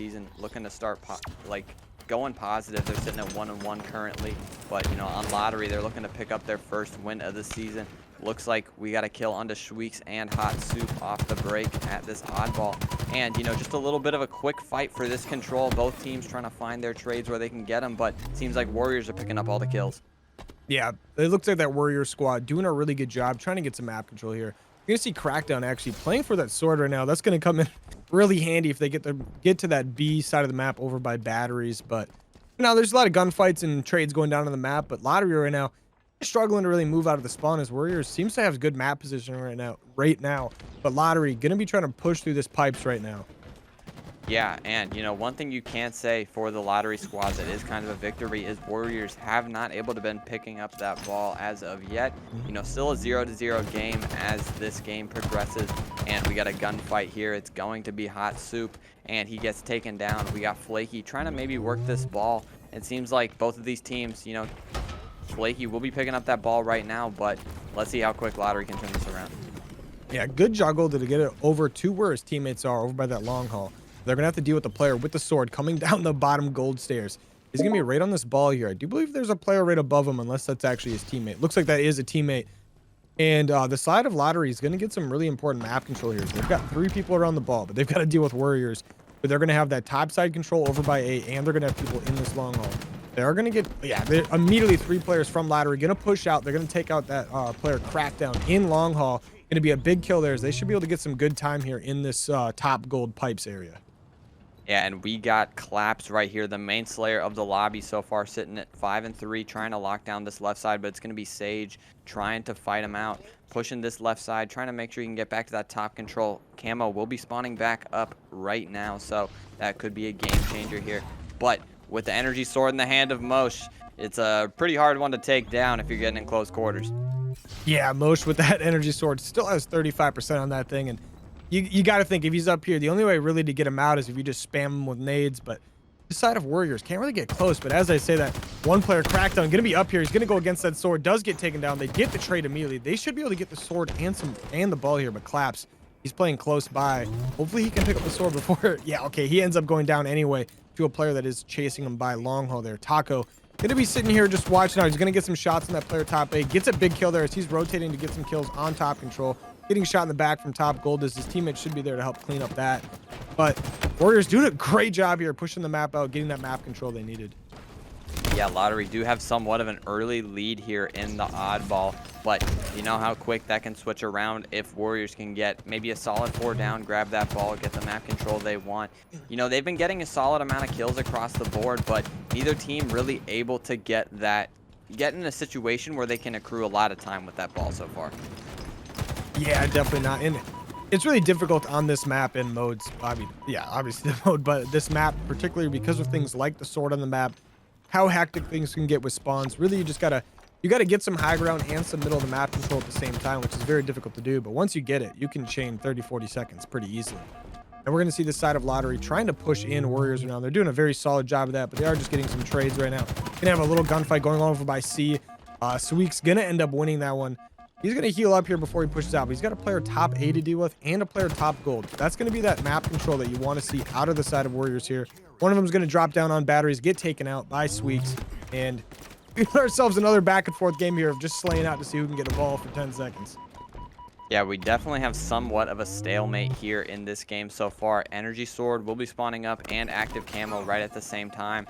season, looking to start going positive. They're sitting at 1-1 currently, but you know, on lottery, they're looking to pick up their first win of the season. Looks like we got a kill onto Schweeks and Hot Soup off the break at this oddball. And, you know, just a little bit of a quick fight for this control. Both teams trying to find their trades where they can get them, but it seems like Warriors are picking up all the kills. Yeah, it looks like that Warrior squad doing a really good job trying to get some map control here. You're going to see Crackdown actually playing for that sword right now. That's going to come in really handy if they get to that B side of the map over by batteries. But, you know, there's a lot of gunfights and trades going down on the map, but lottery right now, struggling to really move out of the spawn as Warriors seems to have good map position right now, but lottery gonna be trying to push through this pipes right now. Yeah, and you know, one thing you can't say for the lottery squads that is kind of a victory is Warriors have not able to been picking up that ball as of yet. You know, still a 0-0 game as this game progresses, and we got a gunfight here. It's going to be Hot Soup, and he gets taken down. We got Flaky trying to maybe work this ball. It seems like both of these teams, you know, Flaky will be picking up that ball right now, but let's see how quick lottery can turn this around. Yeah, good juggle to get it over to where his teammates are over by that long haul. They're gonna have to deal with the player with the sword coming down the bottom gold stairs. He's gonna be right on this ball here. I do believe there's a player right above him, unless that's actually his teammate. Looks like that is a teammate. And the side of lottery is gonna get some really important map control here. They've got 3 people around the ball, but they've got to deal with Warriors. But they're gonna have that top side control over by A, and they're gonna have people in this long haul. They are going to get, yeah, they're immediately 3 players from lottery going to push out. They're going to take out that player Crackdown in long haul. Going to be a big kill there. They should be able to get some good time here in this top gold pipes area. Yeah, and we got Claps right here, the main slayer of the lobby so far, sitting at 5-3, trying to lock down this left side, but it's going to be Sage trying to fight him out, pushing this left side, trying to make sure he can get back to that top control. Camo will be spawning back up right now, so that could be a game changer here. But with the energy sword in the hand of Mosh, it's a pretty hard one to take down if you're getting in close quarters. Yeah, Mosh with that energy sword still has 35% on that thing, and you got to think if he's up here, the only way really to get him out is if you just spam him with nades. But this side of Warriors can't really get close. But as I say that, one player Crackdown going to be up here. He's going to go against that sword. Does get taken down. They get the trade immediately. They should be able to get the sword and the ball here. But Claps, he's playing close by. Hopefully he can pick up the sword before. Yeah, okay. He ends up going down anyway to a player that is chasing him by long haul there. Taco going to be sitting here just watching out. He's going to get some shots on that player top A. Gets a big kill there as he's rotating to get some kills on top control. Getting shot in the back from top gold as his teammate should be there to help clean up that. But Warriors doing a great job here, pushing the map out, getting that map control they needed. Yeah, lottery do have somewhat of an early lead here in the oddball, but you know how quick that can switch around if Warriors can get maybe a solid 4 down, grab that ball, get the map control they want. You know, they've been getting a solid amount of kills across the board, but neither team really able to get in a situation where they can accrue a lot of time with that ball so far. Yeah, definitely not. And it's really difficult on this map in modes. I mean, yeah, obviously the mode, but this map, particularly because of things like the sword on the map, how hectic things can get with spawns. Really, you gotta get some high ground and some middle of the map control at the same time, which is very difficult to do. But once you get it, you can chain 30-40 seconds pretty easily. And we're gonna see this side of lottery trying to push in Warriors around. They're doing a very solid job of that, but they are just getting some trades right now. Gonna have a little gunfight going on over by C. Sweek's gonna end up winning that one. He's going to heal up here before he pushes out, but he's got a player top A to deal with and a player top gold. That's going to be that map control that you want to see out of the side of Warriors here. One of them is going to drop down on batteries, get taken out by Sweeks, and we put ourselves another back and forth game here of just slaying out to see who can get a ball for 10 seconds. Yeah, we definitely have somewhat of a stalemate here in this game so far. Energy sword will be spawning up and active camo right at the same time.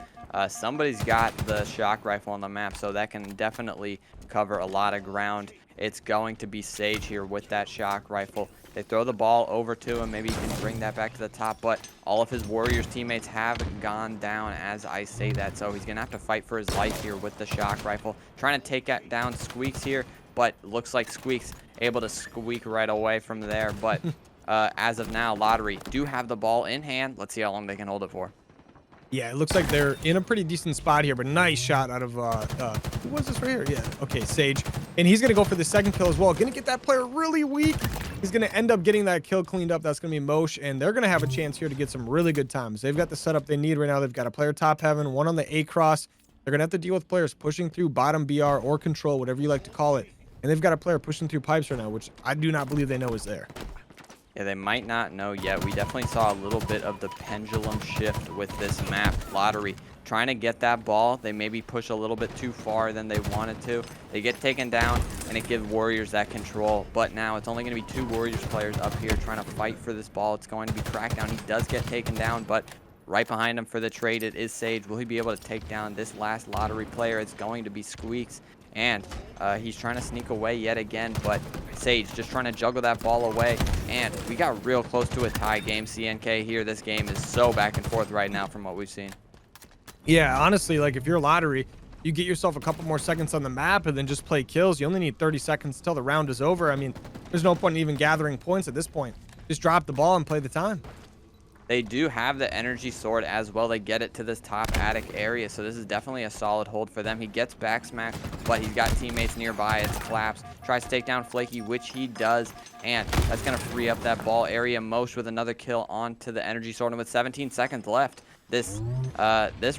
Somebody's got the shock rifle on the map, so that can definitely cover a lot of ground. It's going to be Sage here with that shock rifle. They throw the ball over to him. Maybe he can bring that back to the top, but all of his Warriors teammates have gone down as I say that, so he's going to have to fight for his life here with the shock rifle. Trying to take down Squeaks here, but looks like Squeaks able to squeak right away from there. But as of now, lottery do have the ball in hand. Let's see how long they can hold it for. Yeah, it looks like they're in a pretty decent spot here, but nice shot out of, who was this right here? Yeah, okay, Sage. And he's going to go for the second kill as well. Going to get that player really weak. He's going to end up getting that kill cleaned up. That's going to be Mosh, and they're going to have a chance here to get some really good times. They've got the setup they need right now. They've got a player top heaven, one on the A cross. They're going to have to deal with players pushing through bottom BR or control, whatever you like to call it. And they've got a player pushing through pipes right now, which I do not believe they know is there. Yeah, they might not know yet. We definitely saw a little bit of the pendulum shift with this map. Lottery trying to get that ball. They maybe push a little bit too far than they wanted to. They get taken down, and it gives Warriors that control. But now it's only going to be 2 Warriors players up here trying to fight for this ball. It's going to be Crackdown. He does get taken down, but right behind him for the trade, it is Sage. Will he be able to take down this last Lottery player? It's going to be Squeaks. And he's trying to sneak away yet again, but Sage just trying to juggle that ball away. And we got real close to a tie game, CNK here. This game is so back and forth right now from what we've seen. Yeah, honestly, like if you're Lottery, you get yourself a couple more seconds on the map and then just play kills. You only need 30 seconds till the round is over. I mean, there's no point in even gathering points at this point. Just drop the ball and play the time. They do have the energy sword as well. They get it to this top attic area, so this is definitely a solid hold for them. He gets back smacked, but he's got teammates nearby. It's Collapse. Tries to take down Flaky, which he does, and that's going to free up that ball area. Mosh with another kill onto the energy sword, and with 17 seconds left, this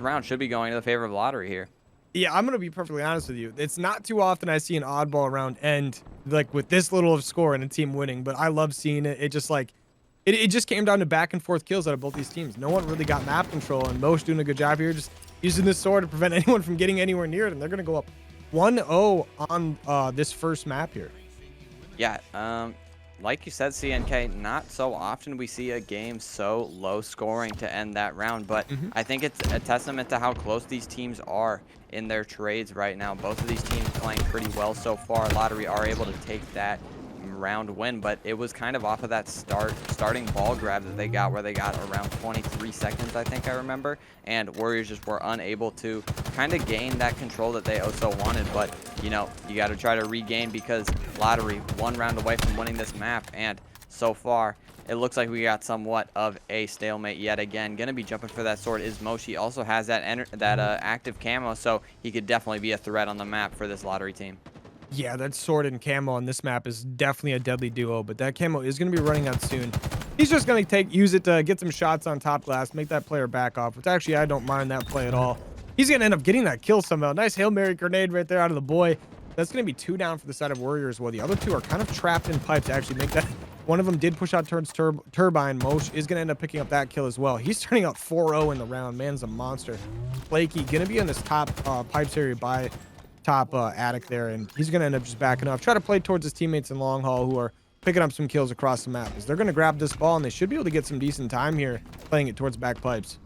round should be going to the favor of Lottery here. Yeah, I'm going to be perfectly honest with you. It's not too often I see an oddball round end like with this little of score and a team winning, but I love seeing it. It just like... It just came down to back and forth kills out of both these teams. No one really got map control, and Mosh doing a good job here, just using this sword to prevent anyone from getting anywhere near it, and they're going to go up 1-0 on this first map here. Yeah, like you said, CNK, not so often we see a game so low scoring to end that round, but I think it's a testament to how close these teams are in their trades right now. Both of these teams playing pretty well so far. Lottery are able to take that round win, but it was kind of off of that starting ball grab that they got, where they got around 23 seconds, I think I remember, and Warriors just were unable to kind of gain that control that they so wanted. But you know, you got to try to regain, because Lottery 1 round away from winning this map, and so far it looks like we got somewhat of a stalemate yet again. Gonna be jumping for that sword is Moshi. Also has that active camo, so he could definitely be a threat on the map for this Lottery team. Yeah, that sword and camo on this map is definitely a deadly duo, but that camo is going to be running out soon. He's just going to use it to get some shots on top glass, make that player back off, which actually I don't mind that play at all. He's going to end up getting that kill somehow. Nice Hail Mary grenade right there out of the boy. That's going to be 2 down for the side of Warriors, while the other 2 are kind of trapped in pipe to actually make that. One of them did push out towards Turbine. Mosh is going to end up picking up that kill as well. He's turning out 4-0 in the round. Man's a monster. Flaky going to be in this top pipes area by top attic there, and he's going to end up just backing off. Try to play towards his teammates in long haul who are picking up some kills across the map, as they're going to grab this ball, and they should be able to get some decent time here playing it towards back pipes.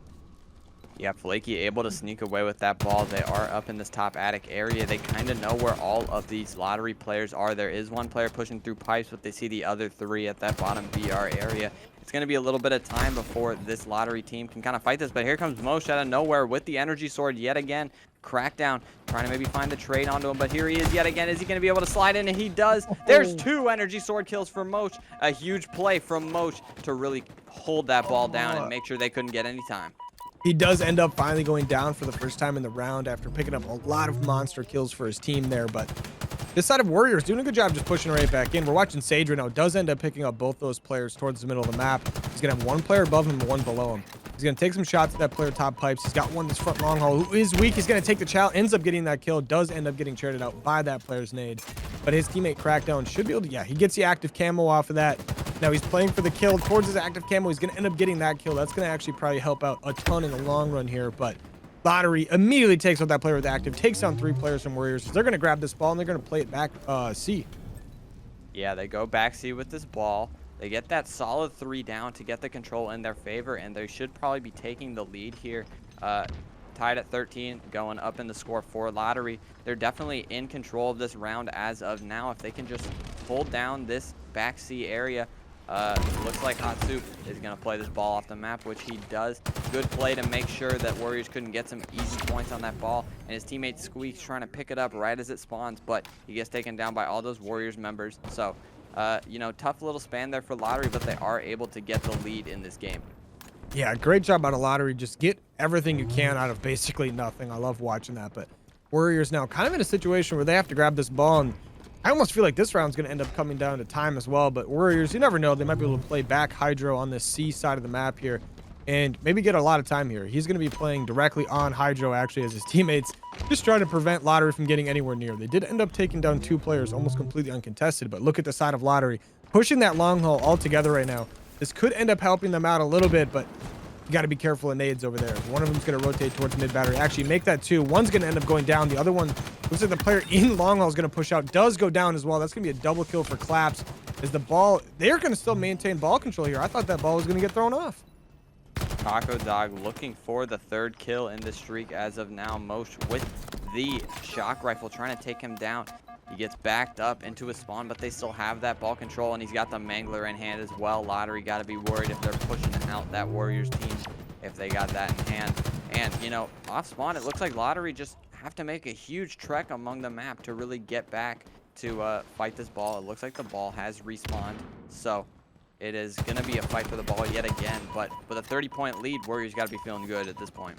Yeah, Flaky able to sneak away with that ball. They are up in this top attic area. They kind of know where all of these Lottery players are. There is one player pushing through pipes, but they see the other 3 at that bottom BR area. It's going to be a little bit of time before this Lottery team can kind of fight this, but here comes Mosh out of nowhere with the energy sword yet again. Crackdown trying to maybe find the trade onto him, but here he is yet again. Is he going to be able to slide in? And he does. There's 2 energy sword kills for Mosh. A huge play from Mosh to really hold that ball down and make sure they couldn't get any time. He does end up finally going down for the first time in the round after picking up a lot of monster kills for his team there, but this side of Warriors doing a good job just pushing right back in. We're watching Sage right now. Does end up picking up both those players towards the middle of the map. He's going to have 1 player above him and 1 below him. He's going to take some shots at that player top pipes. He's got one this front long haul who is weak. He's going to take the challenge, ends up getting that kill, does end up getting traded out by that player's nade. But his teammate Crackdown should be able to, yeah, he gets the active camo off of that. Now he's playing for the kill towards his active camo. He's going to end up getting that kill. That's going to actually probably help out a ton in the long run here, but Lottery immediately takes out that player with active, takes down 3 players from Warriors. They're going to grab this ball and they're going to play it back C. Yeah, they go back C with this ball. They get that solid 3 down to get the control in their favor, and they should probably be taking the lead here. Tied at 13, going up in the score for Lottery. They're definitely in control of this round as of now. If they can just hold down this back C area, looks like Hot Soup is going to play this ball off the map, which he does. Good play to make sure that Warriors couldn't get some easy points on that ball, and his teammate Squeaks trying to pick it up right as it spawns, but he gets taken down by all those Warriors members. So you know, tough little span there for Lottery, but they are able to get the lead in this game. Yeah, great job out of Lottery. Just get everything you can out of basically nothing. I love watching that, but Warriors now kind of in a situation where they have to grab this ball, and I almost feel like this round's going to end up coming down to time as well. But Warriors, you never know. They might be able to play back Hydro on this C side of the map here and maybe get a lot of time here. He's going to be playing directly on Hydro, actually, as his teammates just trying to prevent Lottery from getting anywhere near. They did end up taking down 2 players almost completely uncontested, but look at the side of Lottery. pushing that long haul all together right now. This could end up helping them out a little bit, but you got to be careful of nades over there. One of them's going to rotate towards mid battery. Actually, make that two. One's going to end up going down. The other one looks like the player in long haul is going to push out. Does go down as well. That's going to be a double kill for Claps. As the ball, they're going to still maintain ball control here. I thought that ball was going to get thrown off. Taco Dog looking for the 3rd kill in the streak as of now. Mosh with the shock rifle trying to take him down. He gets backed up into his spawn, but they still have that ball control, and he's got the Mangler in hand as well. Lottery got to be worried if they're pushing out that Warriors team, if they got that in hand. And, you know, off spawn, it looks like Lottery just have to make a huge trek among the map to really get back to fight this ball. It looks like the ball has respawned, so it is going to be a fight for the ball yet again. But with a 30-point lead, Warriors got to be feeling good at this point.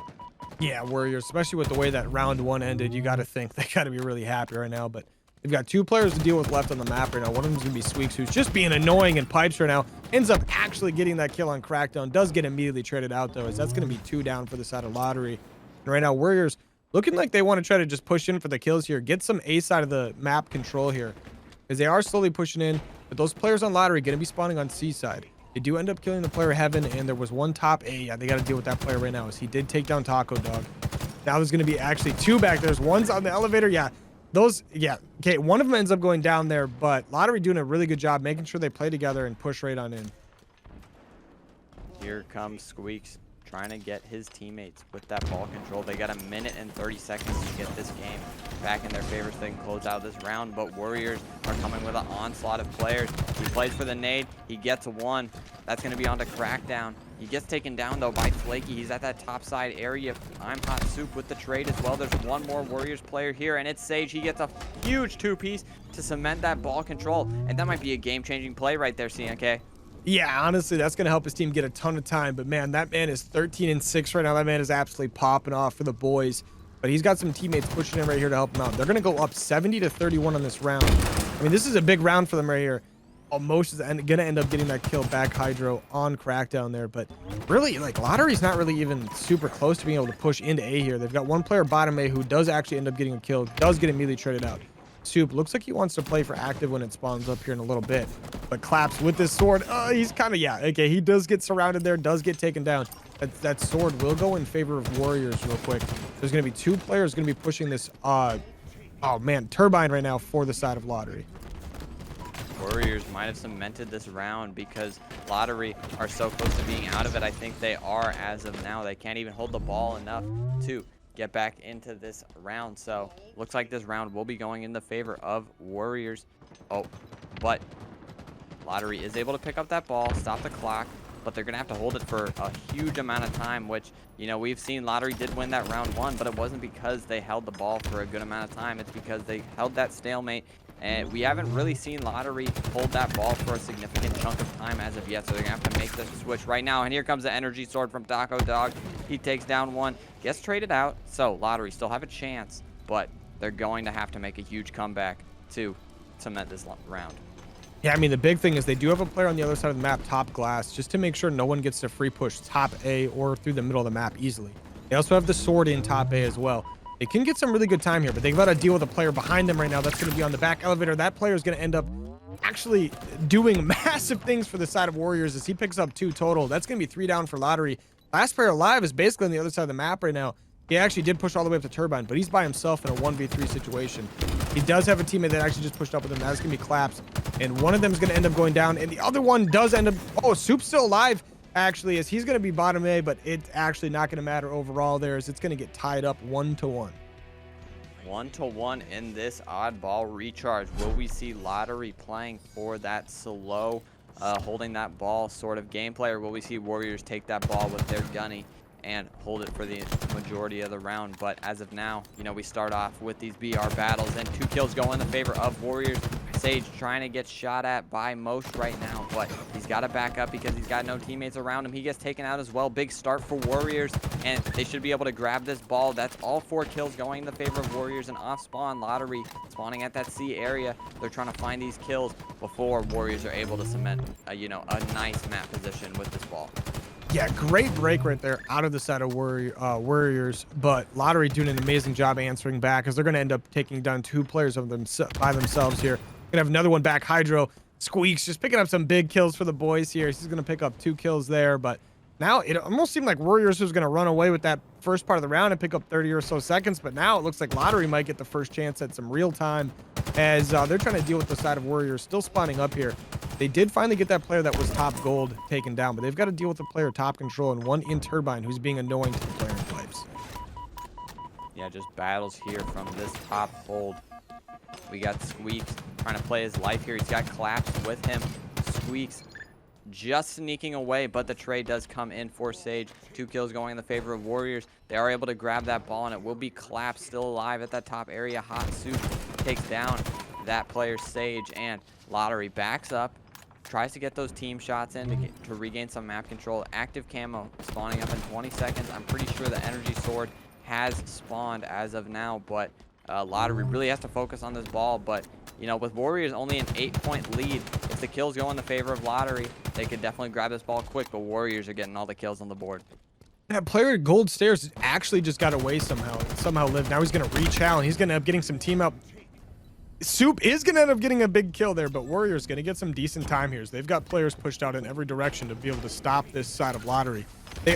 Yeah, Warriors, especially with the way that round 1 ended, you got to think they got to be really happy right now. But they've got 2 players to deal with left on the map right now. One of them's going to be Squeaks, who's just being annoying and pipes right now. Ends up actually getting that kill on Crackdown. Does get immediately traded out, though, as that's going to be 2 down for the side of Lottery. And right now, Warriors looking like they want to try to just push in for the kills here. Get some A side of the map control here, as they are slowly pushing in. But those players on Lottery going to be spawning on C side. They do end up killing the player Heaven, and there was one top A. Yeah, they got to deal with that player right now, as he did take down Taco Dog. Now there's going to be actually 2 back. There's one's on the elevator. Yeah. Those, yeah, okay, one of them ends up going down there, but Lottery doing a really good job making sure they play together and push right on in. Here comes Squeaks trying to get his teammates with that ball control. They got a minute and 30 seconds to get this game back in their favor so they can close out this round, but Warriors are coming with an onslaught of players. He plays for the nade. He gets 1. That's going to be on to Crackdown. He gets taken down, though, by Flaky. He's at that top side area. I'm Hot Soup with the trade as well. There's one more Warriors player here, and it's Sage. He gets a huge 2-piece to cement that ball control, and that might be a game-changing play right there, CNK. Yeah, honestly, that's going to help his team get a ton of time. But, man, that man is 13-6 right now. That man is absolutely popping off for the boys. But he's got some teammates pushing him right here to help him out. They're going to go up 70-31 on this round. I mean, this is a big round for them right here. Almost is going to end up getting that kill back Hydro on Crackdown there. But really, like, Lottery's not really even super close to being able to push into A here. They've got one player bottom A who does actually end up getting a kill, does get immediately traded out. Soup looks like he wants to play for active when it spawns up here in a little bit. But Claps with this sword. He's kind of, yeah, okay, he does get surrounded there, does get taken down. That sword will go in favor of Warriors real quick. There's going to be 2 players going to be pushing this, oh man, Turbine right now for the side of Lottery. Warriors might have cemented this round because Lottery are so close to being out of it. I think they are as of now. They can't even hold the ball enough to get back into this round. So looks like this round will be going in the favor of Warriors. Oh, but Lottery is able to pick up that ball, stop the clock, but they're going to have to hold it for a huge amount of time, which, you know, we've seen Lottery did win that round 1, but it wasn't because they held the ball for a good amount of time. It's because they held that stalemate. And we haven't really seen Lottery hold that ball for a significant chunk of time as of yet. So they're going to have to make the switch right now. And here comes the energy sword from Taco Dog. He takes down 1, gets traded out. So Lottery still have a chance, but they're going to have to make a huge comeback to cement this round. Yeah, I mean, the big thing is they do have a player on the other side of the map, top glass, just to make sure no one gets to free push top A or through the middle of the map easily. They also have the sword in top A as well. They can get some really good time here, but they've got to deal with a player behind them right now. That's going to be on the back elevator. That player is going to end up actually doing massive things for the side of Warriors as he picks up 2 total. That's going to be 3 down for Lottery. Last player alive is basically on the other side of the map right now. He actually did push all the way up to Turbine, but he's by himself in a 1v3 situation. He does have a teammate that actually just pushed up with him. That's going to be Claps, and one of them is going to end up going down, and the other one does end up... Oh, Soup's still alive, actually, as he's going to be bottom A, but it's actually not going to matter overall there, as it's going to get tied up 1-1. 1-1 in this oddball recharge. Will we see Lottery playing for that slow, holding that ball sort of gameplay, or will we see Warriors take that ball with their gunny and hold it for the majority of the round? But as of now, you know, we start off with these BR battles, and 2 kills go in the favor of Warriors. Sage trying to get shot at by Mosh right now, but he's got to back up because he's got no teammates around him. He gets taken out as well. Big start for Warriors, and they should be able to grab this ball. That's all 4 kills going in the favor of Warriors, and off spawn, Lottery spawning at that C area. They're trying to find these kills before Warriors are able to cement, you know, a nice map position with this ball. Yeah, great break right there out of the side of Warriors, but Lottery doing an amazing job answering back, as they're going to end up taking down 2 players of them by themselves here. Gonna have another one back Hydro. Squeaks just picking up some big kills for the boys here. He's going to pick up 2 kills there, but now it almost seemed like Worriers was going to run away with that first part of the round and pick up 30 or so seconds, but now it looks like Lottery might get the first chance at some real time as they're trying to deal with the side of Worriers still spawning up here. They did finally get that player that was top gold taken down, but they've got to deal with the player top control and one in Turbine who's being annoying to the player in pipes. Yeah, just battles here from this top hold. We got Squeaks trying to play his life here. He's got Collapse with him. Squeaks just sneaking away, but the trade does come in for Sage. 2 kills going in the favor of Worriers. They are able to grab that ball, and it will be Collapse still alive at that top area. Hot Soup takes down that player, Sage, and Lottery backs up. Tries to get those team shots in to regain some map control. Active camo spawning up in 20 seconds. I'm pretty sure the energy sword has spawned as of now, but Lottery really has to focus on this ball. But, you know, with Warriors only an 8-point lead, if the kills go in the favor of Lottery, they could definitely grab this ball quick, but Warriors are getting all the kills on the board. That player at Gold Stairs actually just got away somehow lived. Now he's going to reach out, and he's going to end up getting some team up. Soup is going to end up getting a big kill there, but Warriors going to get some decent time here. They've got players pushed out in every direction to be able to stop this side of Lottery.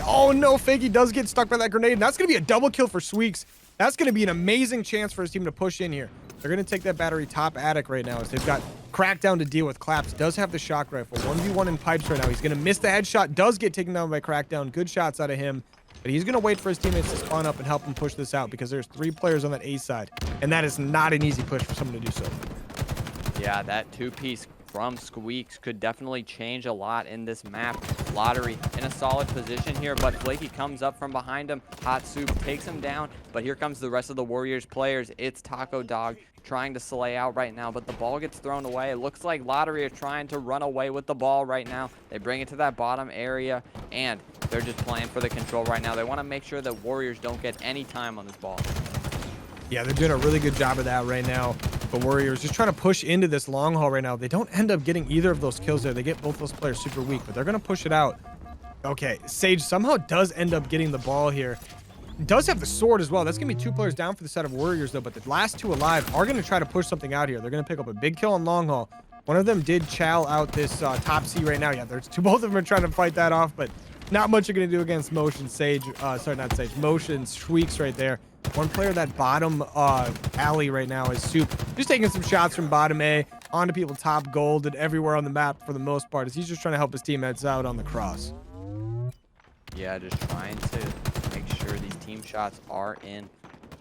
Oh no, Fakey does get stuck by that grenade, and that's going to be a double kill for Squeaks. That's going to be an amazing chance for his team to push in here. They're going to take that battery top attic right now as they've got Crackdown to deal with. Collapse does have the shock rifle. 1v1 in pipes right now. He's going to miss the headshot. Does get taken down by Crackdown. Good shots out of him. But he's going to wait for his teammates to spawn up and help him push this out because there's 3 players on that A side. And that is not an easy push for someone to do so. Yeah, that 2-piece from Squeaks could definitely change a lot in this map. Lottery in a solid position here, but Flaky comes up from behind him. Hot Soup takes him down, but here comes the rest of the Warriors players. It's Taco Dog trying to slay out right now, but the ball gets thrown away. It looks like Lottery are trying to run away with the ball right now. They bring it to that bottom area, and they're just playing for the control right now. They want to make sure that Warriors don't get any time on this ball. Yeah, they're doing a really good job of that right now. The Warriors just trying to push into this long haul right now. They don't end up getting either of those kills there. They get both those players super weak, but they're going to push it out. Okay, Sage somehow does end up getting the ball here. Does have the sword as well. That's going to be 2 players down for the set of Warriors, though, but the last 2 alive are going to try to push something out here. They're going to pick up a big kill on long haul. One of them did chow out this top C right now. Yeah, there's both of them are trying to fight that off, but not much you're going to do against Motion Sage. Sorry, not Sage. Motion Shweeks right there. One player that bottom alley right now is Soup. Just taking some shots from bottom A onto people top gold and everywhere on the map for the most part as he's just trying to help his teammates out on the cross. Yeah, just trying to make sure these team shots are in.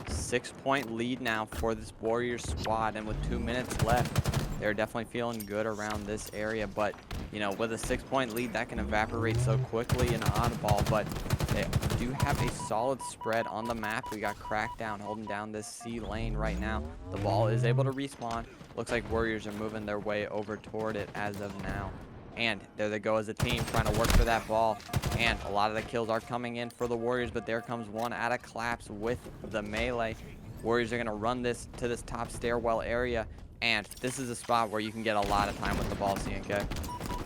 6-point lead now for this Warriors squad, and with 2 minutes left, they're definitely feeling good around this area. But, you know, with a 6-point lead, that can evaporate so quickly in oddball, but they do have a solid spread on the map. We got Crackdown holding down this C lane right now. The ball is able to respawn. Looks like Warriors are moving their way over toward it as of now. And there they go as a team trying to work for that ball. And a lot of the kills are coming in for the Warriors, but there comes one out of Collapse with the melee. Warriors are going to run this to this top stairwell area. And this is a spot where you can get a lot of time with the ball, CNK.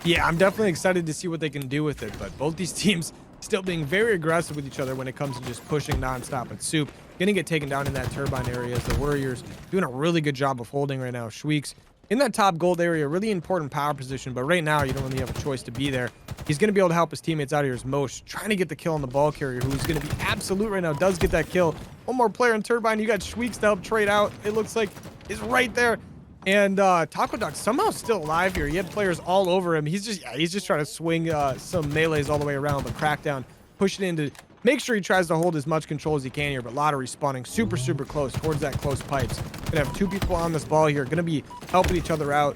Yeah, I'm definitely excited to see what they can do with it, but both these teams still being very aggressive with each other when it comes to just pushing nonstop. But Soup gonna get taken down in that turbine area as the Warriors doing a really good job of holding right now. Shweeks in that top gold area, really important power position, but right now you don't really have a choice to be there. He's gonna be able to help his teammates out here as Mosh trying to get the kill on the ball carrier, who's gonna be absolute right now. Does get that kill. One more player in turbine. You got Shweeks to help trade out. It looks like is right there. And Taco Dog somehow still alive here. He had players all over him. He's just trying to swing some melees all the way around, but Crackdown pushing in to make sure he tries to hold as much control as he can here. But Lottery spawning super close towards that close pipes. Gonna have 2 people on this ball here. Gonna be helping each other out.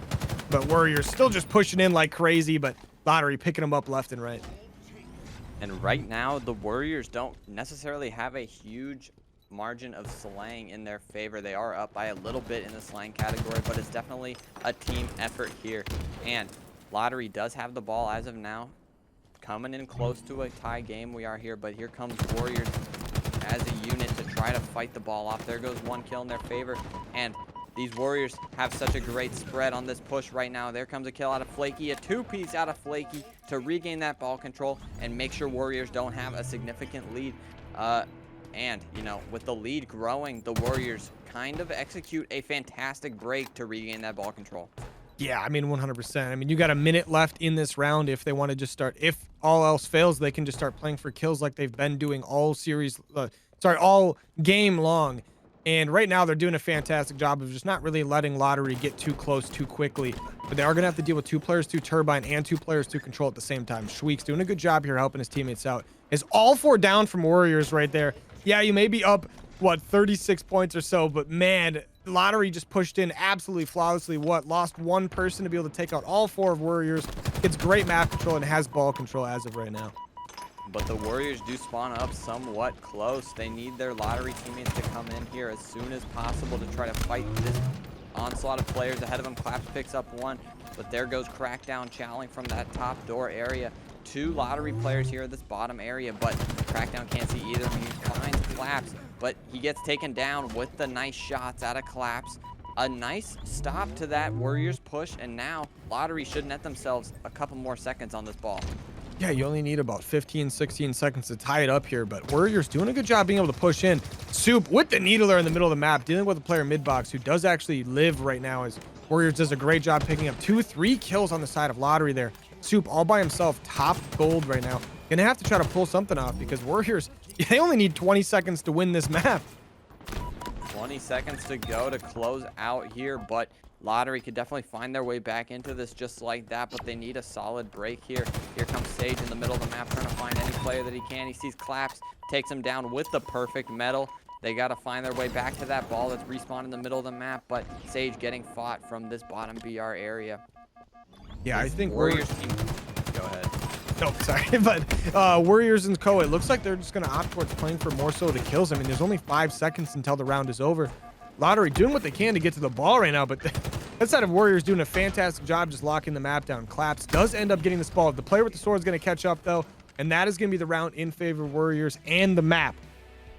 But Warriors still just pushing in like crazy, but Lottery picking them up left and right. And right now, the Warriors don't necessarily have a huge margin of slaying in their favor. They are up by a little bit in the slaying category, but it's definitely a team effort here. And Lottery does have the ball as of now, coming in close to a tie game. We are here, but here comes Warriors as a unit to try to fight the ball off. There goes 1 kill in their favor, and these Warriors have such a great spread on this push right now. There comes a kill out of Flaky, a 2-piece out of Flaky to regain that ball control and make sure Warriors don't have a significant lead. And, you know, with the lead growing, the Warriors kind of execute a fantastic break to regain that ball control. Yeah, I mean 100%. I mean, you got a minute left in this round if they want to just start. If all else fails, they can just start playing for kills like they've been doing all series. All game long. And right now they're doing a fantastic job of just not really letting Lottery get too close too quickly. But they are gonna have to deal with 2 players, 2 Turbine, and 2 players to control at the same time. Shweek's doing a good job here helping his teammates out. Is all 4 down from Warriors right there. Yeah, you may be up what 36 points or so, but man, Lottery just pushed in absolutely flawlessly. Lost 1 person to be able to take out all 4 of Warriors. Gets great map control and has ball control as of right now. But the Warriors do spawn up somewhat close. They need their Lottery teammates to come in here as soon as possible to try to fight this onslaught of players ahead of him. Claps picks up 1, but there goes Crackdown challenging from that top door area. 2 Lottery players here at this bottom area, but Crackdown can't see either. He finds Claps, but he gets taken down with the nice shots out of Claps. A nice stop to that Warriors push, and now Lottery should net themselves a couple more seconds on this ball. Yeah, you only need about 15, 16 seconds to tie it up here, but Warriors doing a good job being able to push in. Soup with the Needler in the middle of the map, dealing with a player mid-box who does actually live right now as Warriors does a great job picking up 2, 3 kills on the side of Lottery there. Soup all by himself, top gold right now. Gonna have to try to pull something off because Warriors, they only need 20 seconds to win this map. 20 seconds to go to close out here, but Lottery could definitely find their way back into this just like that, but they need a solid break here. Here comes Sage in the middle of the map trying to find any player that he can. He sees Claps, takes him down with the perfect metal. They got to find their way back to that ball that's respawned in the middle of the map, but Sage getting fought from this bottom BR area. Yeah, I think Warriors team. Go ahead. No, sorry, but Warriors and Co. It looks like they're just going to opt towards playing for more so the kills. I mean, there's only 5 seconds until the round is over. Lottery doing what they can to get to the ball right now, but that side of Warriors doing a fantastic job just locking the map down. Claps does end up getting this ball. The player with the sword is going to catch up, though, and that is going to be the round in favor of Warriors and the map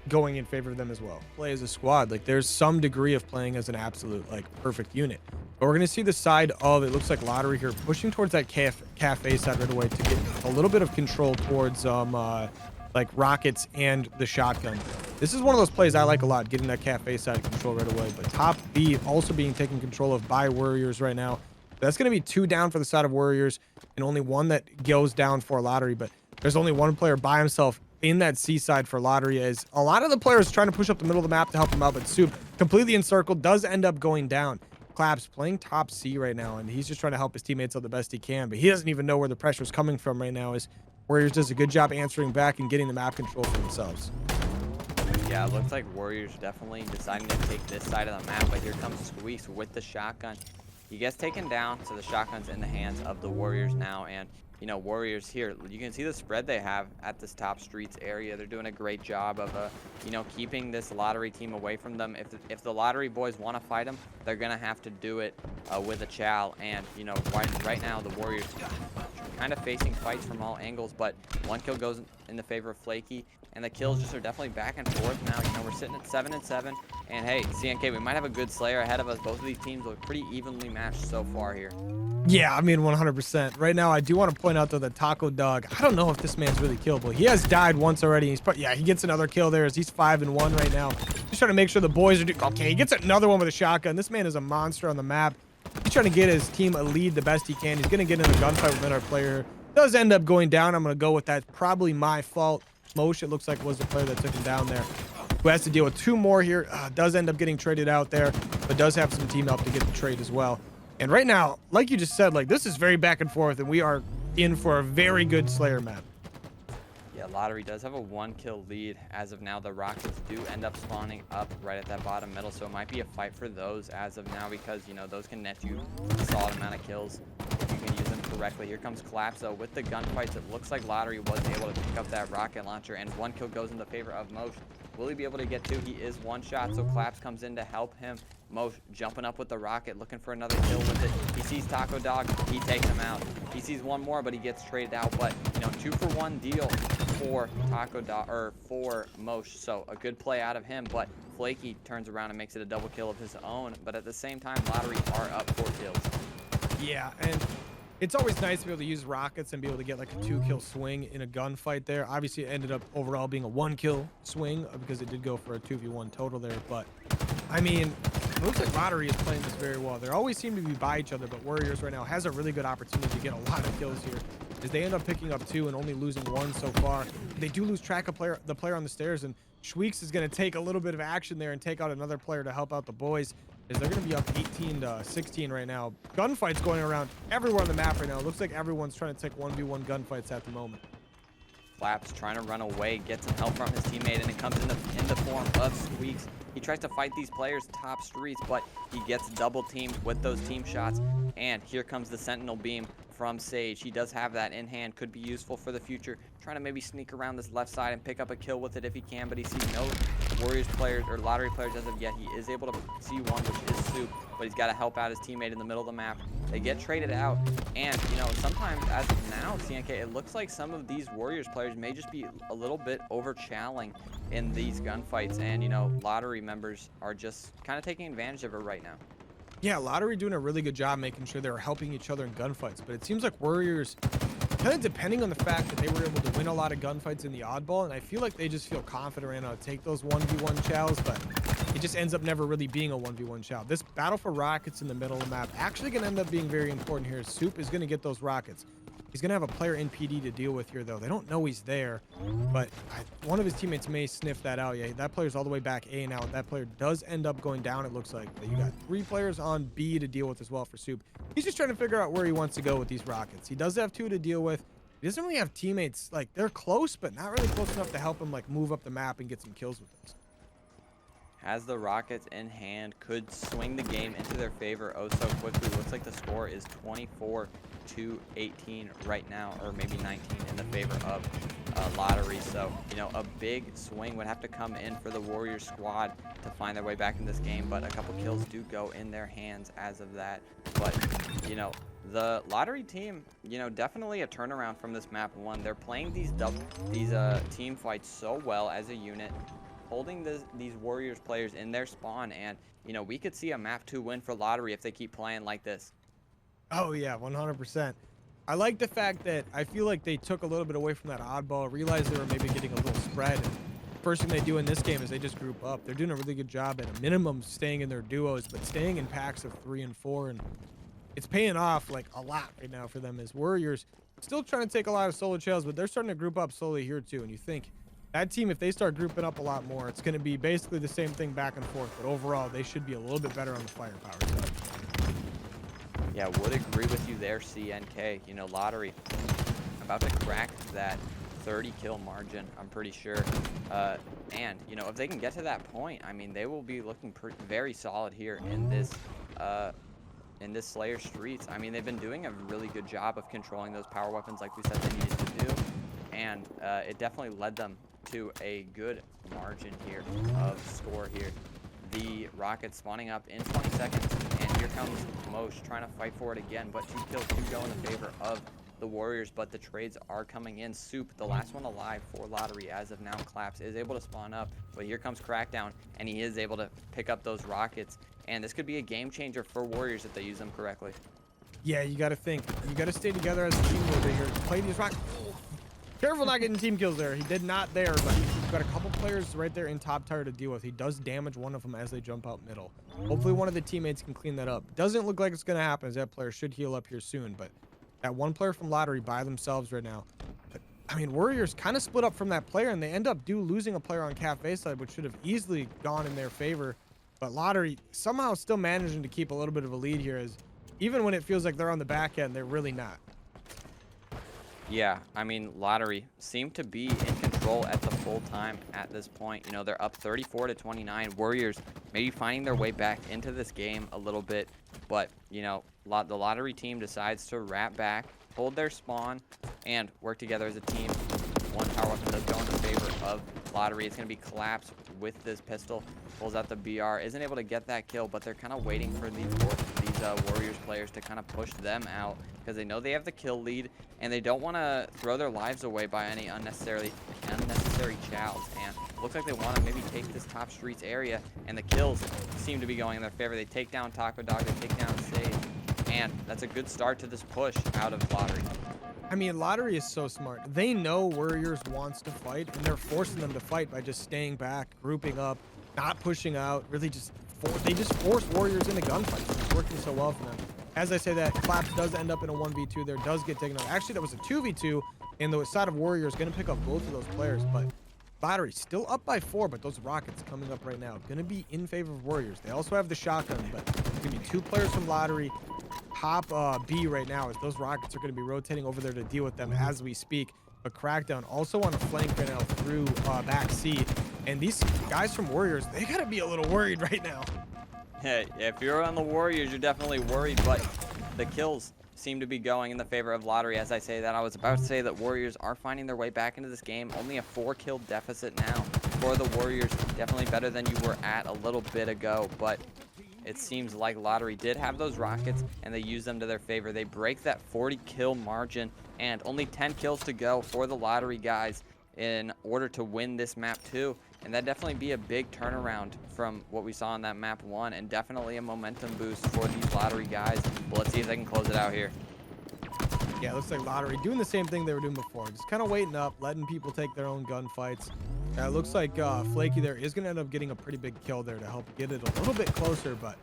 going in favor of them as well. Play as a squad. Like, there's some degree of playing as an absolute, like, perfect unit. But we're going to see the side of, it looks like Lottery here, pushing towards that cafe side right away to get a little bit of control towards, like, rockets and the shotgun. This is one of those plays I like a lot, getting that cafe side control right away. But top B also being taken control of by Warriors right now. That's going to be 2 down for the side of Warriors and only 1 that goes down for Lottery. But there's only 1 player by himself in that C side for Lottery, as a lot of the players trying to push up the middle of the map to help him out. But Soup completely encircled, does end up going down. Claps playing top C right now, and he's just trying to help his teammates out the best he can. But he doesn't even know where the pressure is coming from right now, as Warriors does a good job answering back and getting the map control for themselves. Yeah, it looks like Warriors definitely deciding to take this side of the map, but here comes Squeaks with the shotgun. He gets taken down, so the shotgun's in the hands of the Warriors now, and you know, Warriors here, you can see the spread they have at this top streets area. They're doing a great job of, you know, keeping this Lottery team away from them. If the Lottery boys want to fight them, they're going to have to do it with a chow. And, you know, right now the Warriors kind of facing fights from all angles, but 1 kill goes in the favor of Flaky, and the kills just are definitely back and forth now. You know, we're sitting at 7 and 7, and hey, CNK, we might have a good Slayer ahead of us. Both of these teams look pretty evenly matched so far here. Yeah, I mean 100%. Right now, I do want to point out though that Taco Dog, I don't know if this man's really killable. He has died once already. Yeah, he gets another kill there as he's 5 and 1 right now. Just trying to make sure the boys are okay. He gets another one with a shotgun. This man is a monster on the map. He's trying to get his team a lead the best he can. He's going to get in a gunfight with another player. Does end up going down. I'm going to go with that. Probably my fault. Mosh, it looks like, was the player that took him down there. Who has to deal with 2 more here. Does end up getting traded out there, but does have some team help to get the trade as well. And right now, like you just said, like, this is very back and forth, and we are in for a very good Slayer map. Yeah, Lottery does have a 1-kill lead. As of now, the Rockets do end up spawning up right at that bottom middle, so it might be a fight for those as of now because, you know, those can net you a solid amount of kills if you can use them correctly. Here comes Collapso with the gunfights. It looks like Lottery was able to pick up that rocket launcher, and 1 kill goes in the favor of Mosh. Will he be able to get 2? He is 1 shot, so Claps comes in to help him. Mosh jumping up with the rocket, looking for another kill with it. He sees Taco Dog, he takes him out. He sees 1 more, but he gets traded out. But, you know, 2-for-1 deal for Taco Dog, or for Mosh. So a good play out of him, but Flaky turns around and makes it a double kill of his own. But at the same time, Lottery are up 4 kills. Yeah, and it's always nice to be able to use rockets and be able to get like a 2-kill swing in a gunfight there. Obviously, it ended up overall being a 1-kill swing because it did go for a 2v1 total there. But I mean, it looks like Lottery is playing this very well. They always seem to be by each other, but Warriors right now has a really good opportunity to get a lot of kills here, as they end up picking up 2 and only losing 1 so far. They do lose track of the player on the stairs, and Schweeks is going to take a little bit of action there and take out another player to help out the boys, as they're going to be up 18 to 16 right now. Gunfights going around everywhere on the map right now. It looks like everyone's trying to take 1v1 gunfights at the moment. Claps trying to run away, gets some help from his teammate, and it comes in the form of Squeaks. He tries to fight these players top streets, but he gets double teamed with those team shots. And here comes the Sentinel beam from Sage. He does have that in hand, could be useful for the future. Trying to maybe sneak around this left side and pick up a kill with it if he can, but he sees no Warriors players or Lottery players as of yet. He is able to see one, which is Soup, but he's got to help out his teammate in the middle of the map. They get traded out, and you know, sometimes as of now, CNK, it looks like some of these Warriors players may just be a little bit over-challing in these gunfights, and you know, Lottery members are just kind of taking advantage of it right now. Yeah, Lottery doing a really good job making sure they're helping each other in gunfights, but it seems like Warriors, kind of depending on the fact that they were able to win a lot of gunfights in the oddball, and I feel like they just feel confident right now to take those 1v1 chows, but it just ends up never really being a 1v1 chow. This battle for rockets in the middle of the map actually going to end up being very important here. Soup is going to get those rockets. He's going to have a player in PD to deal with here, though. They don't know he's there, but one of his teammates may sniff that out. Yeah, that player's all the way back A now. That player does end up going down, it looks like. You got 3 players on B to deal with as well for Soup. He's just trying to figure out where he wants to go with these rockets. He does have 2 to deal with. He doesn't really have teammates. Like, they're close, but not really close enough to help him, like, move up the map and get some kills with this. Has the Rockets in hand, could swing the game into their favor oh so quickly. Looks like the score is 24 to 18 right now, or maybe 19 in the favor of Lottery. So, you know, a big swing would have to come in for the Warriors squad to find their way back in this game, but a couple kills do go in their hands as of that. But, you know, the Lottery team, you know, definitely a turnaround from this map 1. They're playing these team fights so well as a unit, holding these Warriors players in their spawn, and you know, we could see a map 2 win for Lottery if they keep playing like this. Oh yeah, 100%. I like the fact that I feel like they took a little bit away from that oddball, realized they were maybe getting a little spread, and first thing they do in this game is they just group up. They're doing a really good job at a minimum staying in their duos, but staying in packs of 3 and 4, and it's paying off like a lot right now for them as Warriors still trying to take a lot of solo trails, but they're starting to group up slowly here too. And you think that team, if they start grouping up a lot more, it's going to be basically the same thing back and forth, but overall they should be a little bit better on the firepower side. Yeah, would agree with you there, CNK. You know, Lottery about to crack that 30 kill margin, I'm pretty sure. And you know, if they can get to that point, I mean, they will be looking very solid here in this Slayer Streets. I mean, they've been doing a really good job of controlling those power weapons like we said they needed to do, and it definitely led them to a good margin here of score here. The Rockets spawning up in 20 seconds, and here comes Mosh trying to fight for it again, but 2 kills do go in the favor of the Warriors, but the trades are coming in. Soup, the last one alive for Lottery as of now. Claps is able to spawn up, but here comes Crackdown, and he is able to pick up those rockets, and this could be a game changer for Warriors if they use them correctly. Yeah, you got to think. You got to stay together as a team over here. Play these rockets. Careful not getting team kills there. He did not there, but he's got a couple players right there in top tier to deal with. He does damage one of them as they jump out middle. Hopefully one of the teammates can clean that up. Doesn't look like it's going to happen, as that player should heal up here soon, but that one player from Lottery by themselves right now. But, I mean, Warriors kind of split up from that player, and they end up losing a player on Cafe side, which should have easily gone in their favor. But Lottery somehow still managing to keep a little bit of a lead here, as even when it feels like they're on the back end, they're really not. Yeah, I mean, Lottery seem to be in control at the full time at this point. You know, they're up 34 to 29. Warriors maybe finding their way back into this game a little bit, but, you know, the Lottery team decides to wrap back, hold their spawn, and work together as a team. One power weapon does go in the favor of Lottery. It's going to be Collapse with this pistol. Pulls out the BR. Isn't able to get that kill, but they're kind of waiting for these Warriors players to kind of push them out, because they know they have the kill lead, and they don't want to throw their lives away by any unnecessary chows. And looks like they want to maybe take this top streets area, and the kills seem to be going in their favor. They take down Taco Dog, they take down Sage, and that's a good start to this push out of Lottery. I mean, Lottery is so smart. They know Warriors wants to fight, and they're forcing them to fight by just staying back, grouping up, not pushing out, really just they just force Warriors into gunfights. It's working so well for them. As I say that, Claps does end up in a 1v2 there, does get taken out. Actually, that was a 2v2, and the side of Warriors going to pick up both of those players, but Lottery still up by 4, but those rockets coming up right now going to be in favor of Warriors. They also have the shotgun, but it's going to be 2 players from Lottery. Top B right now as those rockets are going to be rotating over there to deal with them as we speak. But Crackdown also on a flank right now through back C. And these guys from Warriors, they got to be a little worried right now. Yeah, if you're on the Warriors, you're definitely worried, but the kills seem to be going in the favor of Lottery. As I say that, I was about to say that Warriors are finding their way back into this game. Only a 4-kill deficit now for the Warriors. Definitely better than you were at a little bit ago, but it seems like Lottery did have those rockets and they used them to their favor. They break that 40-kill margin and only 10 kills to go for the Lottery guys in order to win this map too. And that'd definitely be a big turnaround from what we saw on that map 1, and definitely a momentum boost for these Lottery guys. But let's see if they can close it out here. Yeah, it looks like Lottery doing the same thing they were doing before. Just kind of waiting up, letting people take their own gunfights. It looks like Flaky there is going to end up getting a pretty big kill there to help get it a little bit closer, but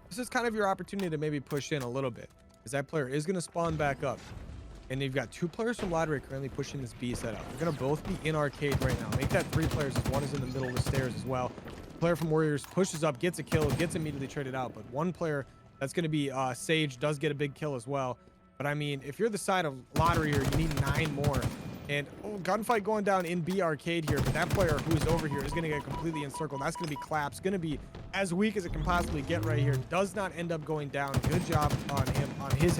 this is kind of your opportunity to maybe push in a little bit, because that player is going to spawn back up. And you've got 2 players from Lottery currently pushing this B setup. They're going to both be in arcade right now. Make that 3 players as one is in the middle of the stairs as well. The player from Warriors pushes up, gets a kill, gets immediately traded out. But one player that's going to be Sage does get a big kill as well. But I mean, if you're the side of Lottery here, you need 9 more. And gunfight going down in B arcade here, but that player who's over here is going to get completely encircled. That's going to be Claps, going to be as weak as it can possibly get right here. Does not end up going down. Good job on him, on his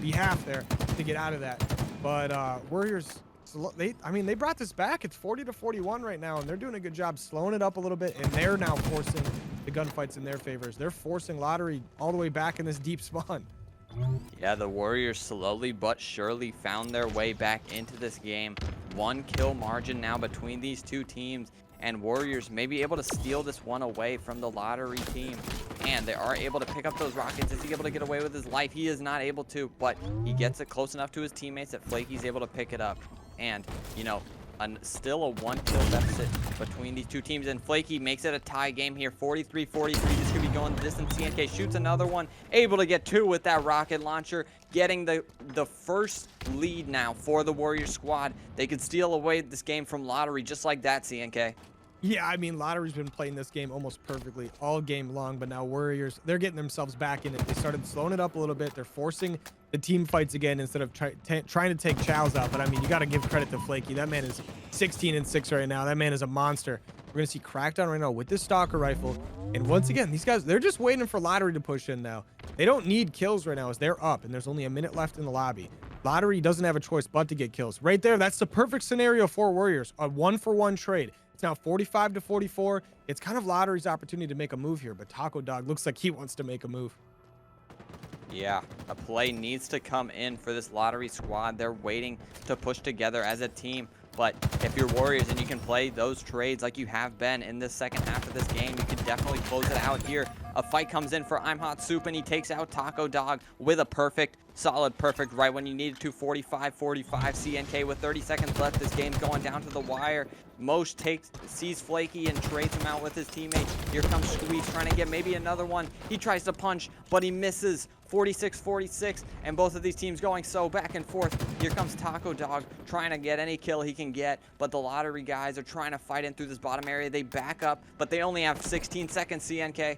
behalf there to get out of that. But Warriors, they brought this back. It's 40-41 right now, and they're doing a good job slowing it up a little bit, and they're now forcing the gunfights in their favors. They're forcing Lottery all the way back in this deep spawn. Yeah, the Warriors slowly but surely found their way back into this game. 1 kill margin now between these 2 teams, and Warriors may be able to steal this one away from the Lottery team. And they are able to pick up those rockets. Is he able to get away with his life? He is not able to, but he gets it close enough to his teammates that Flaky's able to pick it up. And, you know, still a 1-kill deficit between these 2 teams, and Flaky makes it a tie game here. 43-43. This could be going the distance. CNK shoots another one, able to get 2 with that rocket launcher, getting the first lead now for the Warriors squad. They could steal away this game from Lottery just like that, CNK. Yeah, I mean, Lottery's been playing this game almost perfectly all game long, but now Warriors, they're getting themselves back in it. They started slowing it up a little bit. They're forcing the team fights again instead of trying to take Chows out. But I mean, you got to give credit to Flaky. That man is 16-6 right now. That man is a monster. We're going to see Crackdown right now with this Stalker rifle. And once again, these guys, they're just waiting for Lottery to push in now. They don't need kills right now as they're up, and there's only a minute left in the lobby. Lottery doesn't have a choice but to get kills. Right there, that's the perfect scenario for Warriors. A 1-for-1 trade. It's now 45-44. It's kind of Lottery's opportunity to make a move here, but Taco Dog looks like he wants to make a move. Yeah, a play needs to come in for this Lottery squad. They're waiting to push together as a team. But if you're Warriors and you can play those trades like you have been in this second half of this game, you can definitely close it out here. A fight comes in for I'm Hot Soup, and he takes out Taco Dog with a perfect, solid, perfect right when you needed to. 45-45. CNK with 30 seconds left. This game's going down to the wire. Mosh sees Flaky and trades him out with his teammate. Here comes Squeeze trying to get maybe another one. He tries to punch, but he misses. 46-46, and both of these teams going so back and forth. Here comes Taco Dog trying to get any kill he can get, but the Lottery guys are trying to fight in through this bottom area. They back up, but they only have 16 seconds, CNK.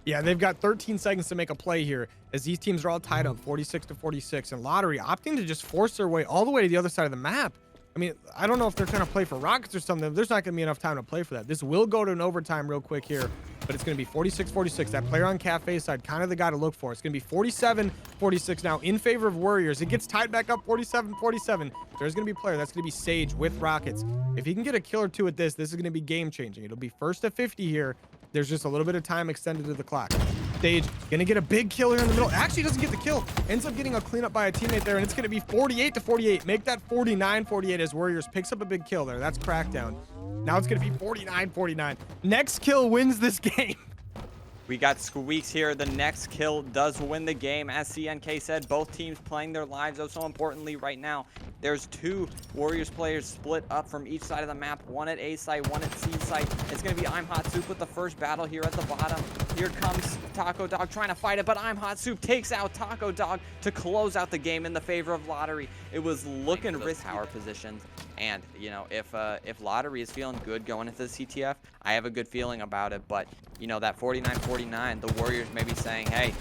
Yeah, they've got 13 seconds to make a play here as these teams are all tied up 46-46, and Lottery opting to just force their way all the way to the other side of the map. I mean, I don't know if they're trying to play for rockets or something. There's not going to be enough time to play for that. This will go to an overtime real quick here, but it's going to be 46-46. That player on Cafe side, kind of the guy to look for. It's going to be 47-46 now in favor of Warriors. It gets tied back up 47-47. There's going to be a player. That's going to be Sage with rockets. If he can get a kill or 2 at this is going to be game-changing. It'll be first to 50 here. There's just a little bit of time extended to the clock. Sage gonna get a big kill here in the middle. Actually doesn't get the kill. Ends up getting a cleanup by a teammate there, and it's gonna be 48-48. Make that 49-48 as Warriors picks up a big kill there. That's Crackdown. Now it's gonna be 49-49. Next kill wins this game. We got Squeaks here. The next kill does win the game. As CNK said, both teams playing their lives. Oh, so importantly right now, there's 2 Warriors players split up from each side of the map. One at A site, one at C site. It's going to be I'm Hot Soup with the first battle here at the bottom. Here comes Taco Dog trying to fight it, but I'm Hot Soup takes out Taco Dog to close out the game in the favor of Lottery. It was looking risky power positions. And, you know, if Lottery is feeling good going into the CTF, I have a good feeling about it. But, you know, that 49-49, the Warriors may be saying, hey,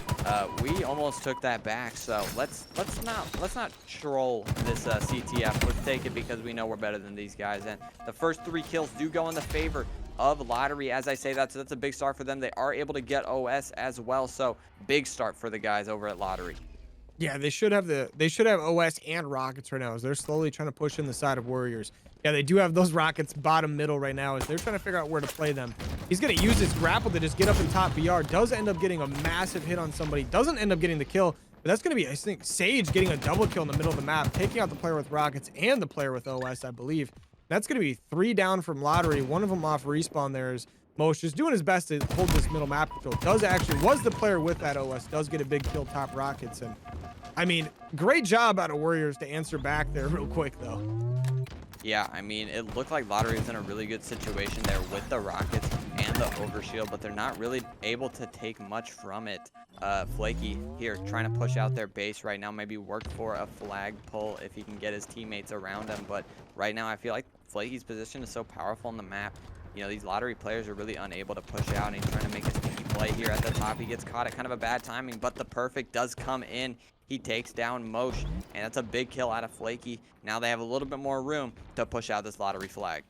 we almost took that back. So let's not troll this CTF. Let's take it because we know we're better than these guys. And the first 3 kills do go in the favor of Lottery. As I say, that's a big start for them. They are able to get OS as well. So big start for the guys over at Lottery. Yeah, they should have OS and rockets right now as they're slowly trying to push in the side of Warriors. Yeah, they do have those rockets bottom middle right now as they're trying to figure out where to play them. He's going to use his grapple to just get up in top BR. Does end up getting a massive hit on somebody. Doesn't end up getting the kill. But that's going to be, I think, Sage getting a double kill in the middle of the map, taking out the player with rockets and the player with OS, I believe. That's going to be 3 down from Lottery. One of them off respawn there is Mosh just doing his best to hold this middle map control. Was the player with that OS. Does get a big kill top rockets. And I mean, great job out of Warriors to answer back there real quick, though. Yeah, I mean, it looked like Lottery was in a really good situation there with the rockets and the overshield, but they're not really able to take much from it. Flaky here trying to push out their base right now, maybe work for a flag pull if he can get his teammates around him. But right now, I feel like Flaky's position is so powerful on the map. You know, these Lottery players are really unable to push out, and he's trying to make a sneaky play here at the top. He gets caught at kind of a bad timing, but the perfect does come in. He takes down Mosh, and that's a big kill out of Flaky. Now they have a little bit more room to push out this Lottery flag.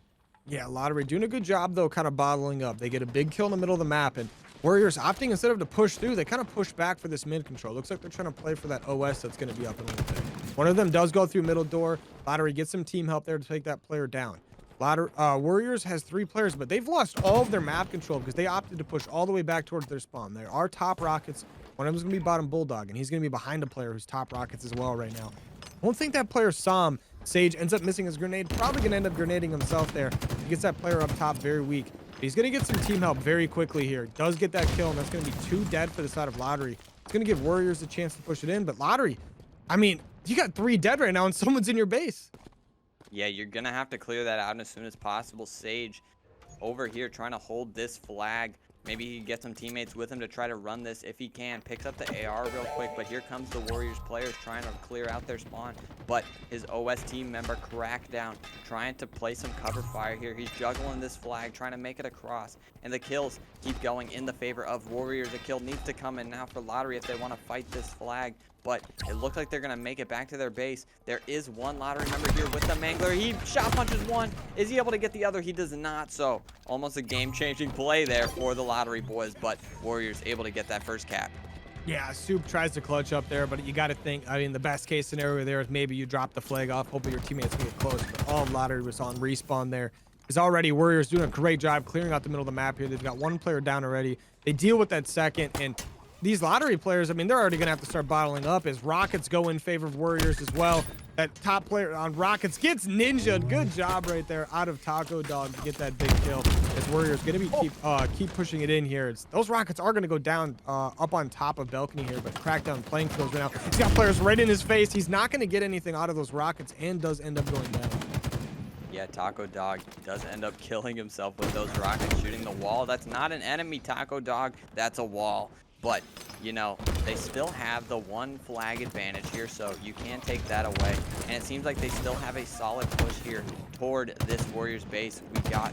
Yeah, Lottery doing a good job, though, kind of bottling up. They get a big kill in the middle of the map, and Warriors opting, instead of to push through, they kind of push back for this mid control. Looks like they're trying to play for that OS that's going to be up in a little bit. One of them does go through middle door. Lottery gets some team help there to take that player down. Warriors has 3 players, but they've lost all of their map control because they opted to push all the way back towards their spawn. There are top rockets. One of them's going to be bottom Bulldog, and he's going to be behind a player who's top rockets as well right now. I don't think that player saw him. Sage ends up missing his grenade. Probably going to end up grenading himself there. He gets that player up top very weak. But he's going to get some team help very quickly here. Does get that kill, and that's going to be 2 dead for the side of Lottery. It's going to give Warriors a chance to push it in, but Lottery, I mean, you got 3 dead right now, and someone's in your base. Yeah, you're going to have to clear that out as soon as possible. Sage over here trying to hold this flag. Maybe he can get some teammates with him to try to run this if he can. Picks up the AR real quick, but here comes the Warriors players trying to clear out their spawn. But his OS team member Crackdown trying to play some cover fire here. He's juggling this flag, trying to make it across. And the kills keep going in the favor of Warriors. The kill needs to come in now for Lottery if they want to fight this flag. But it looks like they're going to make it back to their base. There is one Lottery member here with the Mangler. He shot punches one. Is he able to get the other? He does not. So almost a game-changing play there for the Lottery boys. But Warriors able to get that first cap. Yeah, Soup tries to clutch up there, but you got to think, I mean, the best case scenario there is maybe you drop the flag off, hoping your teammates can get close. But all of Lottery was on respawn there. Is already Warriors doing a great job clearing out the middle of the map here. They've got 1 player down already. They deal with that second, and these Lottery players, I mean, they're already going to have to start bottling up as Rockets go in favor of Warriors as well. That top player on Rockets gets ninja'd. Good job right there out of Taco Dog to get that big kill. As Warriors going to be keep pushing it in here. Those Rockets are going to go down up on top of balcony here, but Crackdown playing kills right now. He's got players right in his face. He's not going to get anything out of those Rockets and does end up going down. Yeah, Taco Dog does end up killing himself with those rockets shooting the wall. That's not an enemy, Taco Dog. That's a wall. But, you know, they still have the 1 flag advantage here, so you can't take that away. And it seems like they still have a solid push here toward this Warriors base. We got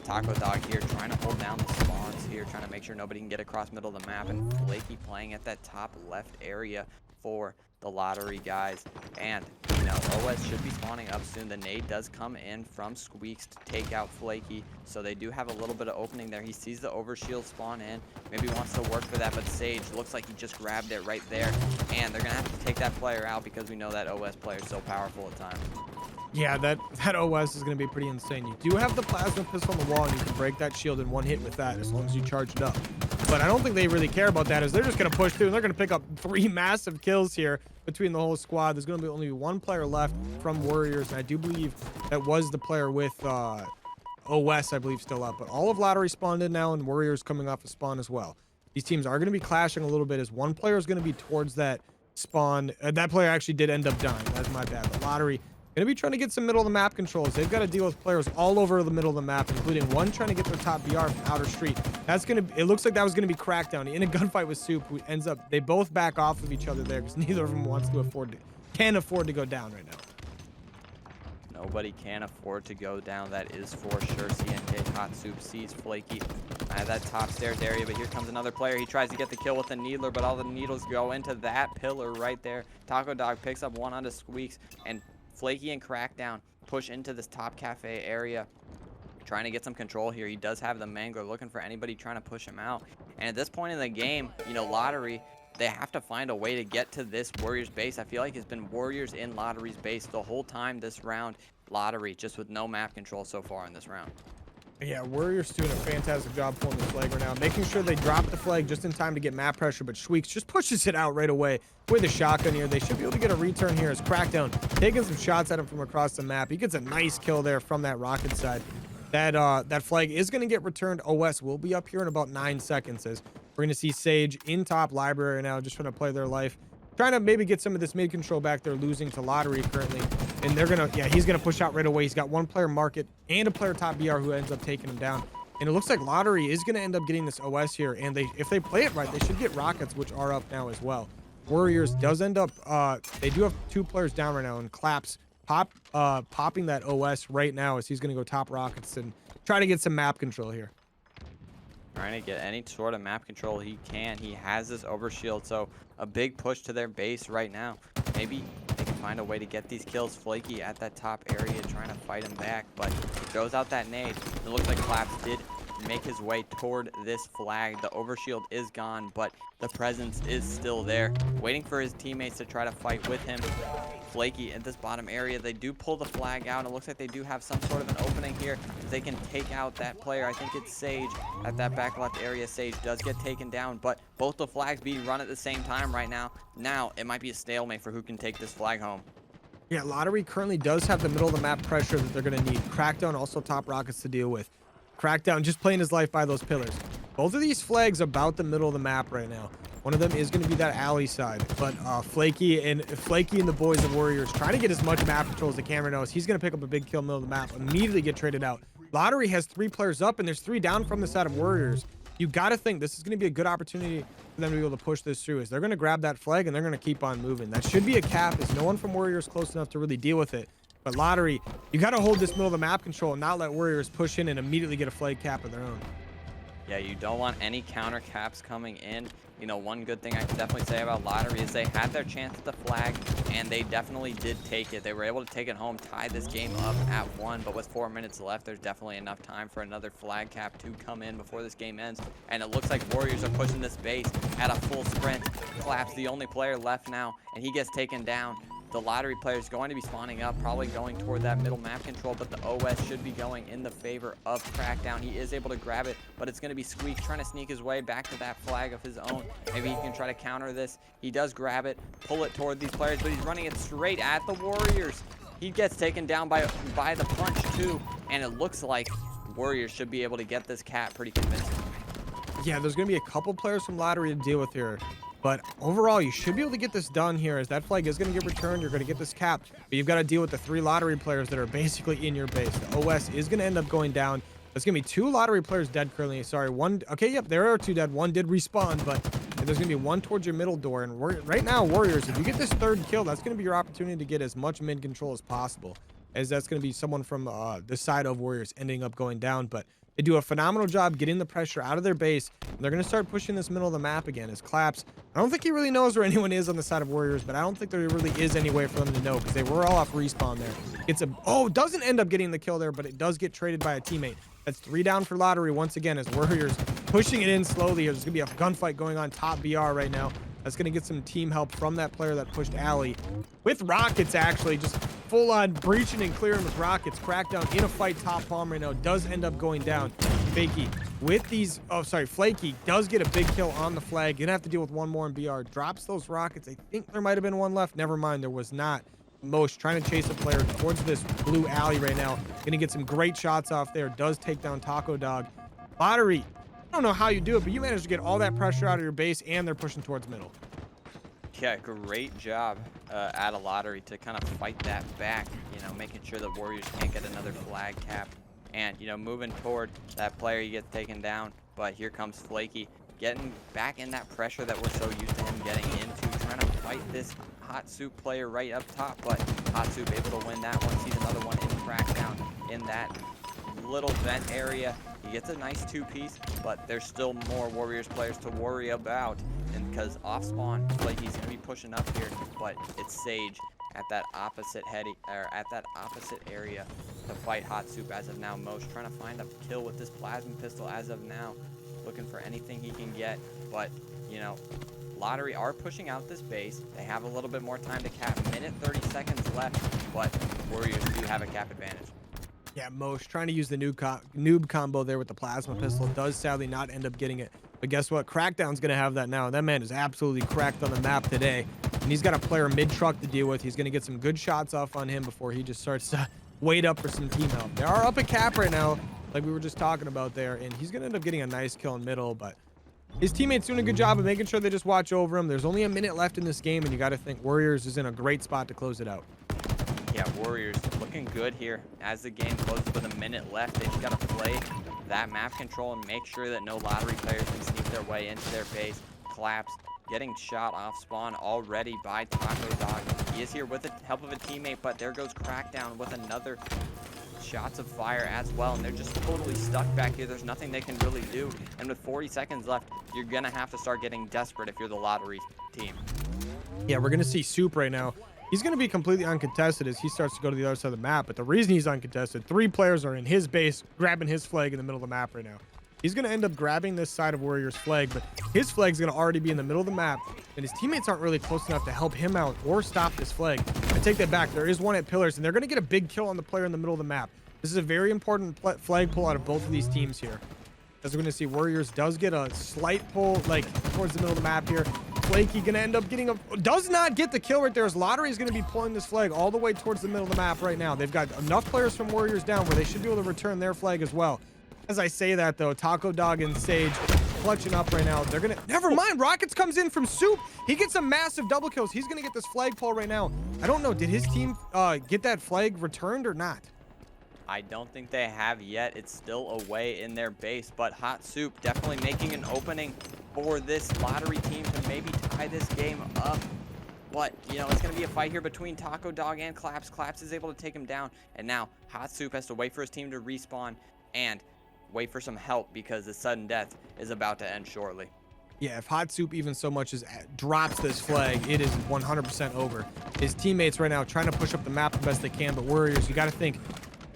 Taco Dog here trying to hold down the spawns here, trying to make sure nobody can get across middle of the map. And Flaky playing at that top left area for the Lottery guys. And, you know, OS should be spawning up soon. The nade does come in from Squeaks to take out Flaky, so they do have a little bit of opening there. He sees the overshield spawn in, maybe wants to work for that, but Sage looks like he just grabbed it right there. And they're going to have to take that player out because we know that OS player is so powerful at times. Yeah, that OS is going to be pretty insane. You do have the plasma pistol on the wall, and you can break that shield in 1 hit with that as long as you charge it up. But I don't think they really care about that, as they're just going to push through, and they're going to pick up 3 massive kills here between the whole squad. There's going to be only 1 player left from Warriors, and I do believe that was the player with OS, I believe, still up. But all of Lottery spawned in now, and Warriors coming off a spawn as well. These teams are going to be clashing a little bit as one player is going to be towards that spawn. That player actually did end up dying. That's my bad. The lottery going to be trying to get some middle of the map controls. They've got to deal with players all over the middle of the map, including one trying to get their top BR from outer street. That's going to, it looks like that was going to be Crackdown in a gunfight with Soup, who ends up, they both back off of each other there because neither of them wants to can afford to go down right now. Nobody can afford to go down, that is for sure. CNK Hot Soup sees Flaky at that top stairs area, but here comes another player. He tries to get the kill with the needler, but all the needles go into that pillar right there. Taco Dog picks up one onto Squeaks, and Flaky and Crackdown push into this top cafe area, trying to get some control here. He does have the Mangler looking for anybody trying to push him out. And at this point in the game, you know, Lottery, they have to find a way to get to this Warriors base. I feel like it's been Warriors in Lottery's base the whole time this round. Lottery just with no map control so far in this round. Yeah, Warriors doing a fantastic job pulling the flag right now, making sure they drop the flag just in time to get map pressure, but Shweeks just pushes it out right away with a shotgun here. They should be able to get a return here as Crackdown taking some shots at him from across the map. He gets a nice kill there from that rocket side. That flag is going to get returned. OS will be up here in about 9 seconds as we're going to see Sage in top library now, just trying to play their life. Trying to maybe get some of this mid control back. They're losing to Lottery currently. And they're going to, yeah, he's going to push out right away. He's got one player market and a player top BR who ends up taking him down. And it looks like Lottery is going to end up getting this OS here. And if they play it right, they should get rockets, which are up now as well. Warriors does end up, they do have 2 players down right now. And Claps popping that OS right now as he's going to go top rockets and try to get some map control here. Trying to get any sort of map control he can. He has this overshield, so a big push to their base right now. Maybe they can find a way to get these kills. Flaky at that top area trying to fight him back, but he throws out that nade. It looks like Claps did make his way toward this flag. The overshield is gone, but the presence is still there, waiting for his teammates to try to fight with him. Flaky at this bottom area, they do pull the flag out. It looks like they do have some sort of an opening here. They can take out that player. I think it's Sage at that back left area. Sage does get taken down, but both the flags being run at the same time right now. Now it might be a stalemate for who can take this flag home. Yeah, Lottery currently does have the middle of the map pressure that they're going to need. Crackdown also top rockets to deal with. Crackdown just playing his life by those pillars. Both of these flags about the middle of the map right now. One of them is going to be that alley side, but Flaky and the boys of Warriors trying to get as much map control as the camera knows. He's going to pick up a big kill middle of the map, immediately get traded out. Lottery has 3 players up, and there's 3 down from the side of Warriors. You got to think this is going to be a good opportunity for them to be able to push this through. As they're going to grab that flag and they're going to keep on moving. That should be a cap, as no one from Warriors close enough to really deal with it. But Lottery, you got to hold this middle of the map control and not let Warriors push in and immediately get a flag cap of their own. Yeah, you don't want any counter caps coming in. You know, one good thing I can definitely say about Lottery is they had their chance at the flag, and they definitely did take it. They were able to take it home, tie this game up at 1, but with 4 minutes left, there's definitely enough time for another flag cap to come in before this game ends. And it looks like Warriors are pushing this base at a full sprint. Claps the only player left now, and he gets taken down. The Lottery player is going to be spawning up, probably going toward that middle map control, but the OS should be going in the favor of Crackdown. He is able to grab it, but it's going to be Squeak trying to sneak his way back to that flag of his own. Maybe he can try to counter this. He does grab it, pull it toward these players, but he's running it straight at the Warriors. He gets taken down by the punch too, and it looks like Warriors should be able to get this cap pretty convincing. Yeah, there's going to be a couple players from Lottery to deal with here. But overall, you should be able to get this done here, as that flag is going to get returned. You're going to get this cap, but you've got to deal with the 3 Lottery players that are basically in your base. The OS is going to end up going down. There's going to be 2 Lottery players dead currently. Sorry, 1. Okay, yep, there are 2 dead. 1 did respawn, but there's going to be 1 towards your middle door. And right now, Warriors, if you get this 3rd kill, that's going to be your opportunity to get as much mid control as possible, as that's going to be someone from the side of Warriors ending up going down. But they do a phenomenal job getting the pressure out of their base. And they're going to start pushing this middle of the map again as Claps. I don't think he really knows where anyone is on the side of Warriors, but I don't think there really is any way for them to know, because they were all off respawn there. Doesn't end up getting the kill there, but it does get traded by a teammate. That's 3 down for Lottery once again as Warriors pushing it in slowly. There's going to be a gunfight going on top BR right now. That's going to get some team help from that player that pushed Alley. With rockets, actually, just full on breaching and clearing with rockets. Crackdown in a fight top palm right now. Does end up going down. Fakey with these, Flaky does get a big kill on the flag. Gonna have to deal with 1 more in BR. Drops those rockets. I think there might have been 1 left. Never mind, there was not. Mosh trying to chase a player towards this blue alley right now. Gonna get some great shots off there. Does take down Taco Dog. Lottery I don't know how you do it, but you managed to get all that pressure out of your base, and they're pushing towards middle. Yeah, great job at a lottery to kind of fight that back, you know, making sure that Warriors can't get another flag cap. And, you know, moving toward that player, he gets taken down. But here comes Flaky, getting back in that pressure that we're so used to him getting into, trying to fight this Hot Soup player right up top. But Hot Soup able to win that one, sees another one in Crackdown in that little vent area. He gets a nice two-piece, but there's still more Warriors players to worry about. And because off spawn, Flaky's gonna be pushing up here, but it's Sage at that opposite area to fight Hot Soup as of now. Most trying to find a kill with this plasma pistol as of now, looking for anything he can get. But you know, Lottery are pushing out this base. They have a little bit more time to cap. Minute 30 seconds left, but Warriors do have a cap advantage. Yeah, Mosh trying to use the noob combo there with the plasma pistol. Does sadly not end up getting it. But guess what? Crackdown's going to have that now. That man is absolutely cracked on the map today. And he's got a player mid-truck to deal with. He's going to get some good shots off on him before he just starts to wait up for some team help. They are up a cap right now, like we were just talking about there. And he's going to end up getting a nice kill in middle. But his teammates doing a good job of making sure they just watch over him. There's only a minute left in this game, and you got to think Warriors is in a great spot to close it out. Yeah, Warriors looking good here as the game closes with a minute left. They just got to play that map control and make sure that no lottery players can sneak their way into their base. Collapse, getting shot off spawn already by Taco Dog. He is here with the help of a teammate, but there goes Crackdown with another shots of fire as well, and they're just totally stuck back here. There's nothing they can really do, and with 40 seconds left, you're gonna have to start getting desperate if you're the lottery team. Yeah, we're gonna see Soup right now. He's going to be completely uncontested as he starts to go to the other side of the map. But the reason he's uncontested, 3 players are in his base, grabbing his flag in the middle of the map right now. He's going to end up grabbing this side of Warrior's flag, but his flag's going to already be in the middle of the map, and his teammates aren't really close enough to help him out or stop this flag. I take that back. There is one at pillars, and they're going to get a big kill on the player in the middle of the map. This is a very important flag pull out of both of these teams here. As we're going to see, Warriors does get a slight pull, like, towards the middle of the map here. Flaky gonna end up getting does not get the kill right there, as Lottery is gonna be pulling this flag all the way towards the middle of the map right now. They've got enough players from Warriors down where they should be able to return their flag as well. As I say that though, Taco Dog and Sage clutching up right now. They're gonna, never mind, Rockets comes in from Soup. He gets a massive double kills. He's gonna get this flag pull right now. I don't know, did his team get that flag returned or not? I don't think they have yet. It's still away in their base, but Hot Soup definitely making an opening for this lottery team to maybe tie this game up. But, you know, it's going to be a fight here between Taco Dog and Claps. Claps is able to take him down, and now Hot Soup has to wait for his team to respawn and wait for some help because the sudden death is about to end shortly. Yeah, if Hot Soup even so much as drops this flag, it is 100% over. His teammates right now trying to push up the map the best they can, but Warriors, you got to think,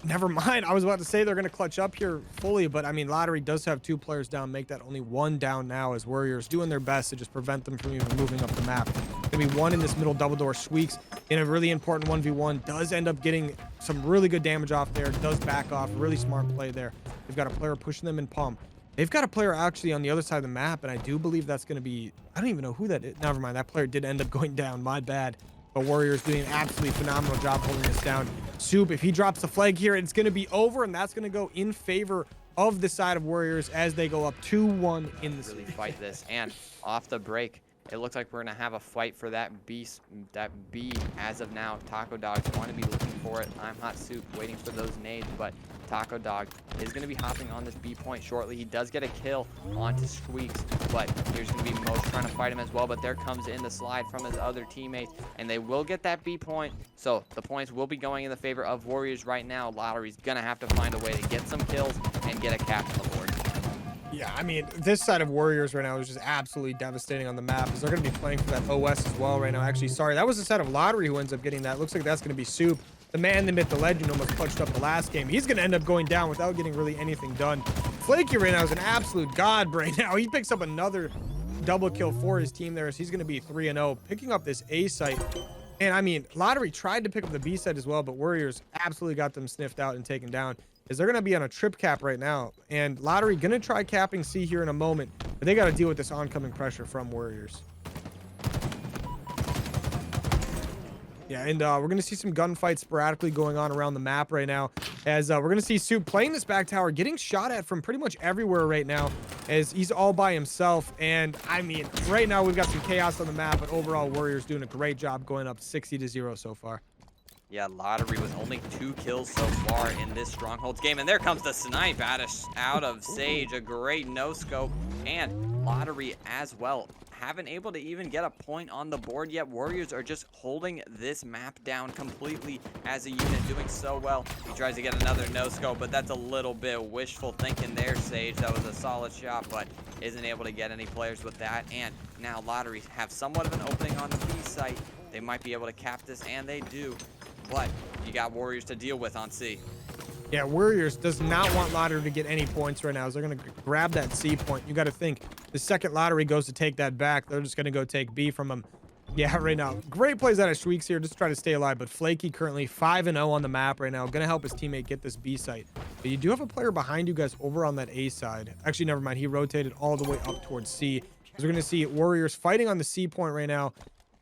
never mind. I was about to say they're going to clutch up here fully, but I mean, Lottery does have 2 players down, make that only 1 down now as Warriors doing their best to just prevent them from even moving up the map. Going to be 1 in this middle double door. Squeaks in a really important 1v1. Does end up getting some really good damage off there. Does back off. Really smart play there. They've got a player pushing them in pump. They've got a player actually on the other side of the map, and I do believe that's going to be, I don't even know who that is. Never mind. That player did end up going down. My bad. But Warriors doing an absolutely phenomenal job holding this down. Soup, if he drops the flag here, it's going to be over, and that's going to go in favor of the side of Warriors as they go up 2-1 in the really fight this. And off the break, it looks like we're going to have a fight for that B as of now. Taco Dogs want to be looking for it. I'm Hot Soup waiting for those nades, but Taco Dog is going to be hopping on this B point shortly. He does get a kill onto Squeaks, but there's going to be Most trying to fight him as well, but there comes in the slide from his other teammates, and they will get that B point, so the points will be going in the favor of Warriors right now. Lottery's going to have to find a way to get some kills and get a cap on the board. Yeah, I mean, this side of Warriors right now is just absolutely devastating on the map, as they're going to be playing for that OS as well right now. Actually, sorry, that was the side of Lottery who ends up getting that. Looks like that's going to be Soup. The man, the myth, the legend, almost clutched up the last game. He's going to end up going down without getting really anything done. Flaky right now is an absolute god right now. He picks up another double kill for his team there, so he's going to be 3-0, picking up this A site. And I mean, Lottery tried to pick up the B site as well, but Warriors absolutely got them sniffed out and taken down, as they're going to be on a trip cap right now. And Lottery going to try capping C here in a moment, but they got to deal with this oncoming pressure from Warriors. Yeah, and we're going to see some gunfights sporadically going on around the map right now, as we're going to see Soup playing this back tower, getting shot at from pretty much everywhere right now. as he's all by himself. And I mean, right now we've got some chaos on the map, but overall Warriors doing a great job going up 60-0 so far. Yeah, Lottery with only 2 kills so far in this Strongholds game. And there comes the snipe out of Sage. A great no-scope. And Lottery as well. Haven't able to even get a point on the board yet. Warriors are just holding this map down completely as a unit, doing so well. He tries to get another no-scope, but that's a little bit wishful thinking there, Sage. That was a solid shot, but isn't able to get any players with that. And now Lottery have somewhat of an opening on the B site. They might be able to cap this, and they do. But you got Warriors to deal with on C. Yeah, Warriors does not want Lottery to get any points right now. So they're going to grab that C point. You got to think, the second Lottery goes to take that back, they're just going to go take B from him. Yeah, right now. Great plays out of Shweeks here, just try to stay alive. But Flaky currently 5-0 on the map right now. Going to help his teammate get this B site. But you do have a player behind you guys over on that A side. Actually, never mind. He rotated all the way up towards C. Because we're going to see Warriors fighting on the C point right now.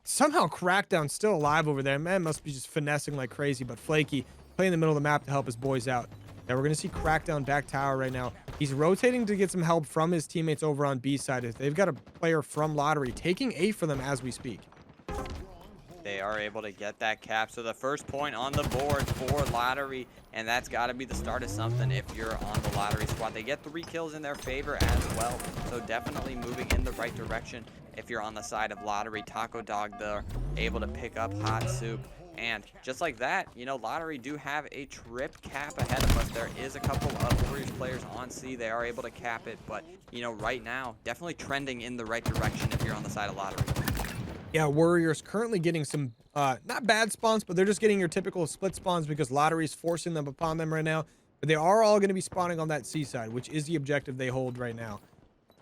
Somehow Crackdown still alive over there. Man must be just finessing like crazy. But Flaky playing in the middle of the map to help his boys out. Now we're going to see Crackdown back tower right now. He's rotating to get some help from his teammates over on B side. They've got a player from Lottery taking A for them as we speak. They are able to get that cap. So the first point on the board for Lottery, and that's got to be the start of something if you're on the Lottery squad. They get 3 kills in their favor as well. So definitely moving in the right direction if you're on the side of Lottery. Taco Dog, they're able to pick up Hot Soup. And just like that, you know, Lottery do have a trip cap ahead of us. There is a couple of Warriors players on C. They are able to cap it. But, you know, right now, definitely trending in the right direction if you're on the side of Lottery. Yeah, Warriors currently getting some, not bad spawns, but they're just getting your typical split spawns because Lottery's forcing them upon them right now. But they are all going to be spawning on that C side, which is the objective they hold right now.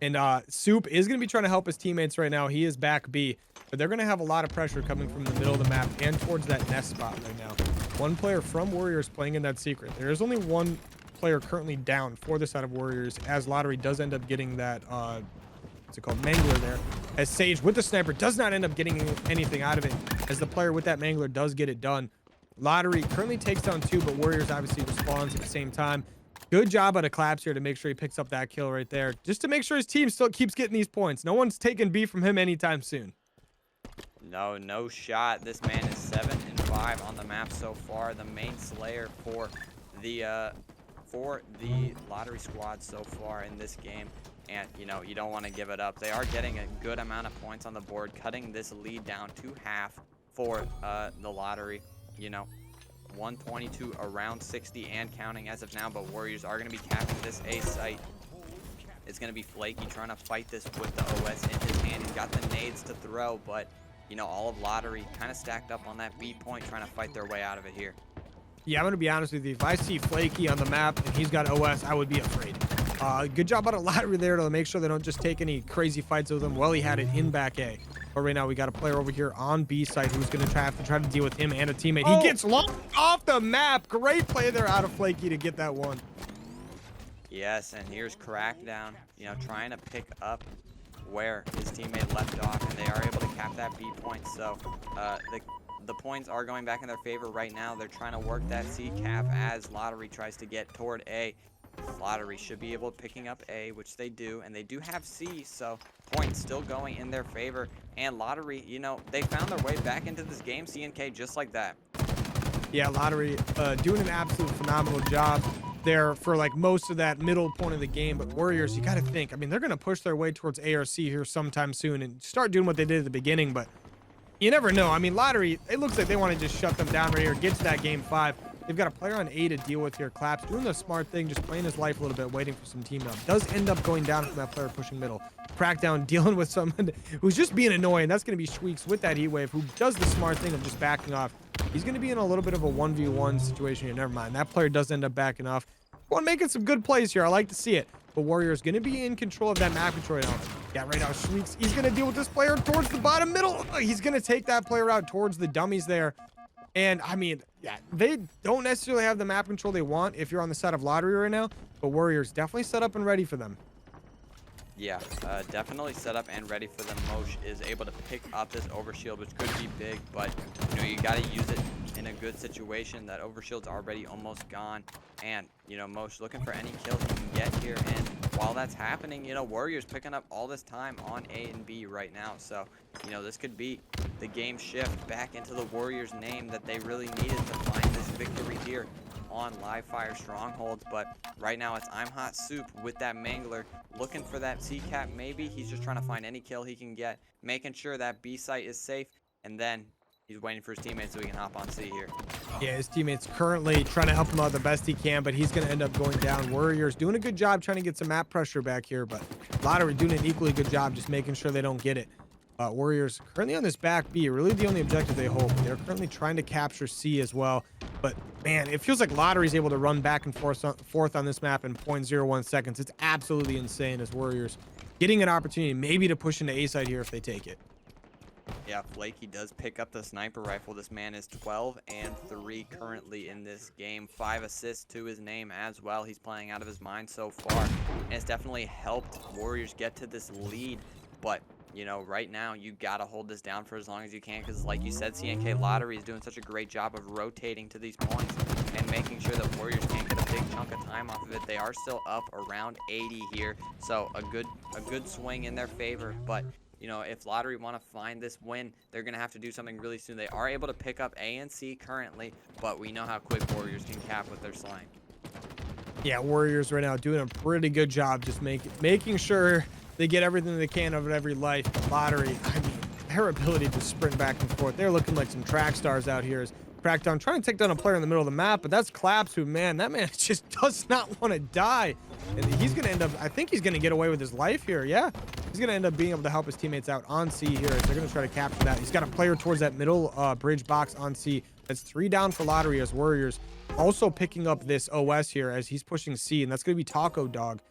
And Soup is going to be trying to help his teammates right now. He is back B, but they're going to have a lot of pressure coming from the middle of the map and towards that nest spot right now. One player from Warriors playing in that secret. There is only one player currently down for the side of Warriors, as Lottery does end up getting that, what's it called, Mangler there. As Sage with the sniper does not end up getting anything out of it, as the player with that Mangler does get it done. Lottery currently takes down 2, but Warriors obviously responds at the same time. Good job out of Claps here to make sure he picks up that kill right there, just to make sure his team still keeps getting these points. No one's taking B from him anytime soon. No shot. This man is 7-5 on the map so far. The main slayer for the Lottery squad so far in this game. And, you know, you don't want to give it up. They are getting a good amount of points on the board, cutting this lead down to half for the Lottery. You know, 122 around 60 and counting as of now, but Warriors are going to be capping this A site. It's going to be Flaky trying to fight this with the OS in his hand. He's got the nades to throw, but, you know, all of Lottery kind of stacked up on that B point, trying to fight their way out of it here. Yeah, I'm going to be honest with you. If I see Flaky on the map and he's got OS, I would be afraid. Good job out of Lottery there to make sure they don't just take any crazy fights with him. Well, he had it in back A. But right now, we got a player over here on B side who's going to have to try to deal with him and a teammate. He gets locked off the map. Great play there out of Flaky to get that one. Yes, and here's Crackdown, you know, trying to pick up where his teammate left off, and they are able to cap that B point. So the points are going back in their favor right now. They're trying to work that C cap as Lottery tries to get toward A. Lottery should be able to picking up A, which they do, and they do have C, so points still going in their favor. And Lottery, you know, they found their way back into this game, CNK, just like that. Yeah, Lottery doing an absolute phenomenal job there for like most of that middle point of the game. But Warriors, you got to think, I mean, they're going to push their way towards ARC here sometime soon and start doing what they did at the beginning, but you never know. I mean, Lottery, it looks like they want to just shut them down right here, get to that game 5. They've got a player on A to deal with here. Claps doing the smart thing, just playing his life a little bit, waiting for some team help. Does end up going down from that player pushing middle. Crackdown dealing with someone who's just being annoying. That's going to be Shweeks with that heat wave, who does the smart thing of just backing off. He's going to be in a little bit of a 1v1 situation here. Never mind. That player does end up backing off. Well, making some good plays here. I like to see it. But Warriors going to be in control of that map control now. Yeah, right now, Shweeks, he's going to deal with this player towards the bottom middle. He's going to take that player out towards the dummies there. And, I mean, yeah, they don't necessarily have the map control they want if you're on the side of Lottery right now. But Warriors definitely set up and ready for them. Yeah, definitely set up and ready for them. Mosh is able to pick up this overshield, which could be big, but, you know, you got to use it in a good situation. That overshield's already almost gone. And, you know, Mosh looking for any kills he can get here. And while that's happening, you know, Warriors picking up all this time on A and B right now. So, you know, this could be the game shift back into the Warriors' name that they really needed to find this victory here on Live Fire Strongholds. But right now it's I'm Hot Soup with that Mangler, looking for that C-Cap maybe. He's just trying to find any kill he can get, making sure that B site is safe, and then he's waiting for his teammates so he can hop on C here. Yeah, his teammates currently trying to help him out the best he can, but he's going to end up going down. Warriors doing a good job trying to get some map pressure back here, but Lottery doing an equally good job just making sure they don't get it. Warriors currently on this back B, really the only objective they hold. They're currently trying to capture C as well. But man, it feels like Lottery's able to run back and forth on this map in 0.01 seconds. It's absolutely insane as Warriors getting an opportunity maybe to push into A side here if they take it. Yeah, Flaky does pick up the sniper rifle. This man is 12-3 currently in this game. 5 assists to his name as well. He's playing out of his mind so far, and it's definitely helped Warriors get to this lead. But you know, right now you gotta hold this down for as long as you can, because like you said, CNK Lottery is doing such a great job of rotating to these points and making sure that Warriors can't get a big chunk of time off of it. They are still up around 80 here, so a good swing in their favor. But you know, if Lottery want to find this win, they're going to have to do something really soon. They are able to pick up A and C currently, but we know how quick Warriors can cap with their slang. Yeah, Warriors right now doing a pretty good job just making sure they get everything they can out of every life. But Lottery, I mean, their ability to sprint back and forth, they're looking like some track stars out here. As Crackdown trying to take down a player in the middle of the map, but that's Claps, who, man, that man just does not want to die. And he's going to end up, I think he's going to get away with his life here. Yeah, he's going to end up being able to help his teammates out on C here. As they're going to try to capture that. He's got a player towards that middle bridge box on C. That's 3 down for Lottery as Warriors also picking up this OS here as he's pushing C, and that's going to be Taco Dog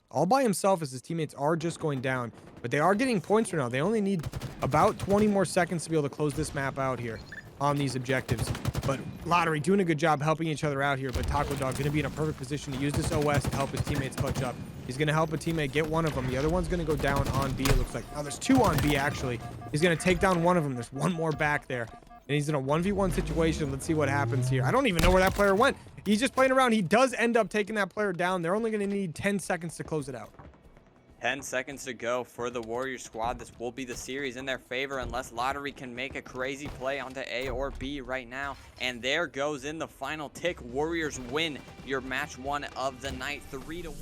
all by himself as his teammates are just going down. But they are getting points right now. They only need about 20 more seconds to be able to close this map out here on these objectives. But Lottery doing a good job helping each other out here, but Taco Dog going to be in a perfect position to use this OS to help his teammates clutch up. He's going to help a teammate get one of them. The other one's going to go down on B, it looks like. Now there's 2 on B, actually. He's going to take down one of them. There's one more back there. And he's in a 1v1 situation. Let's see what happens here. I don't even know where that player went. He's just playing around. He does end up taking that player down. They're only going to need 10 seconds to close it out. 10 seconds to go for the Warriors squad. This will be the series in their favor unless Lottery can make a crazy play onto A or B right now. And there goes in the final tick. Warriors win your match 1 of the night, 3-1.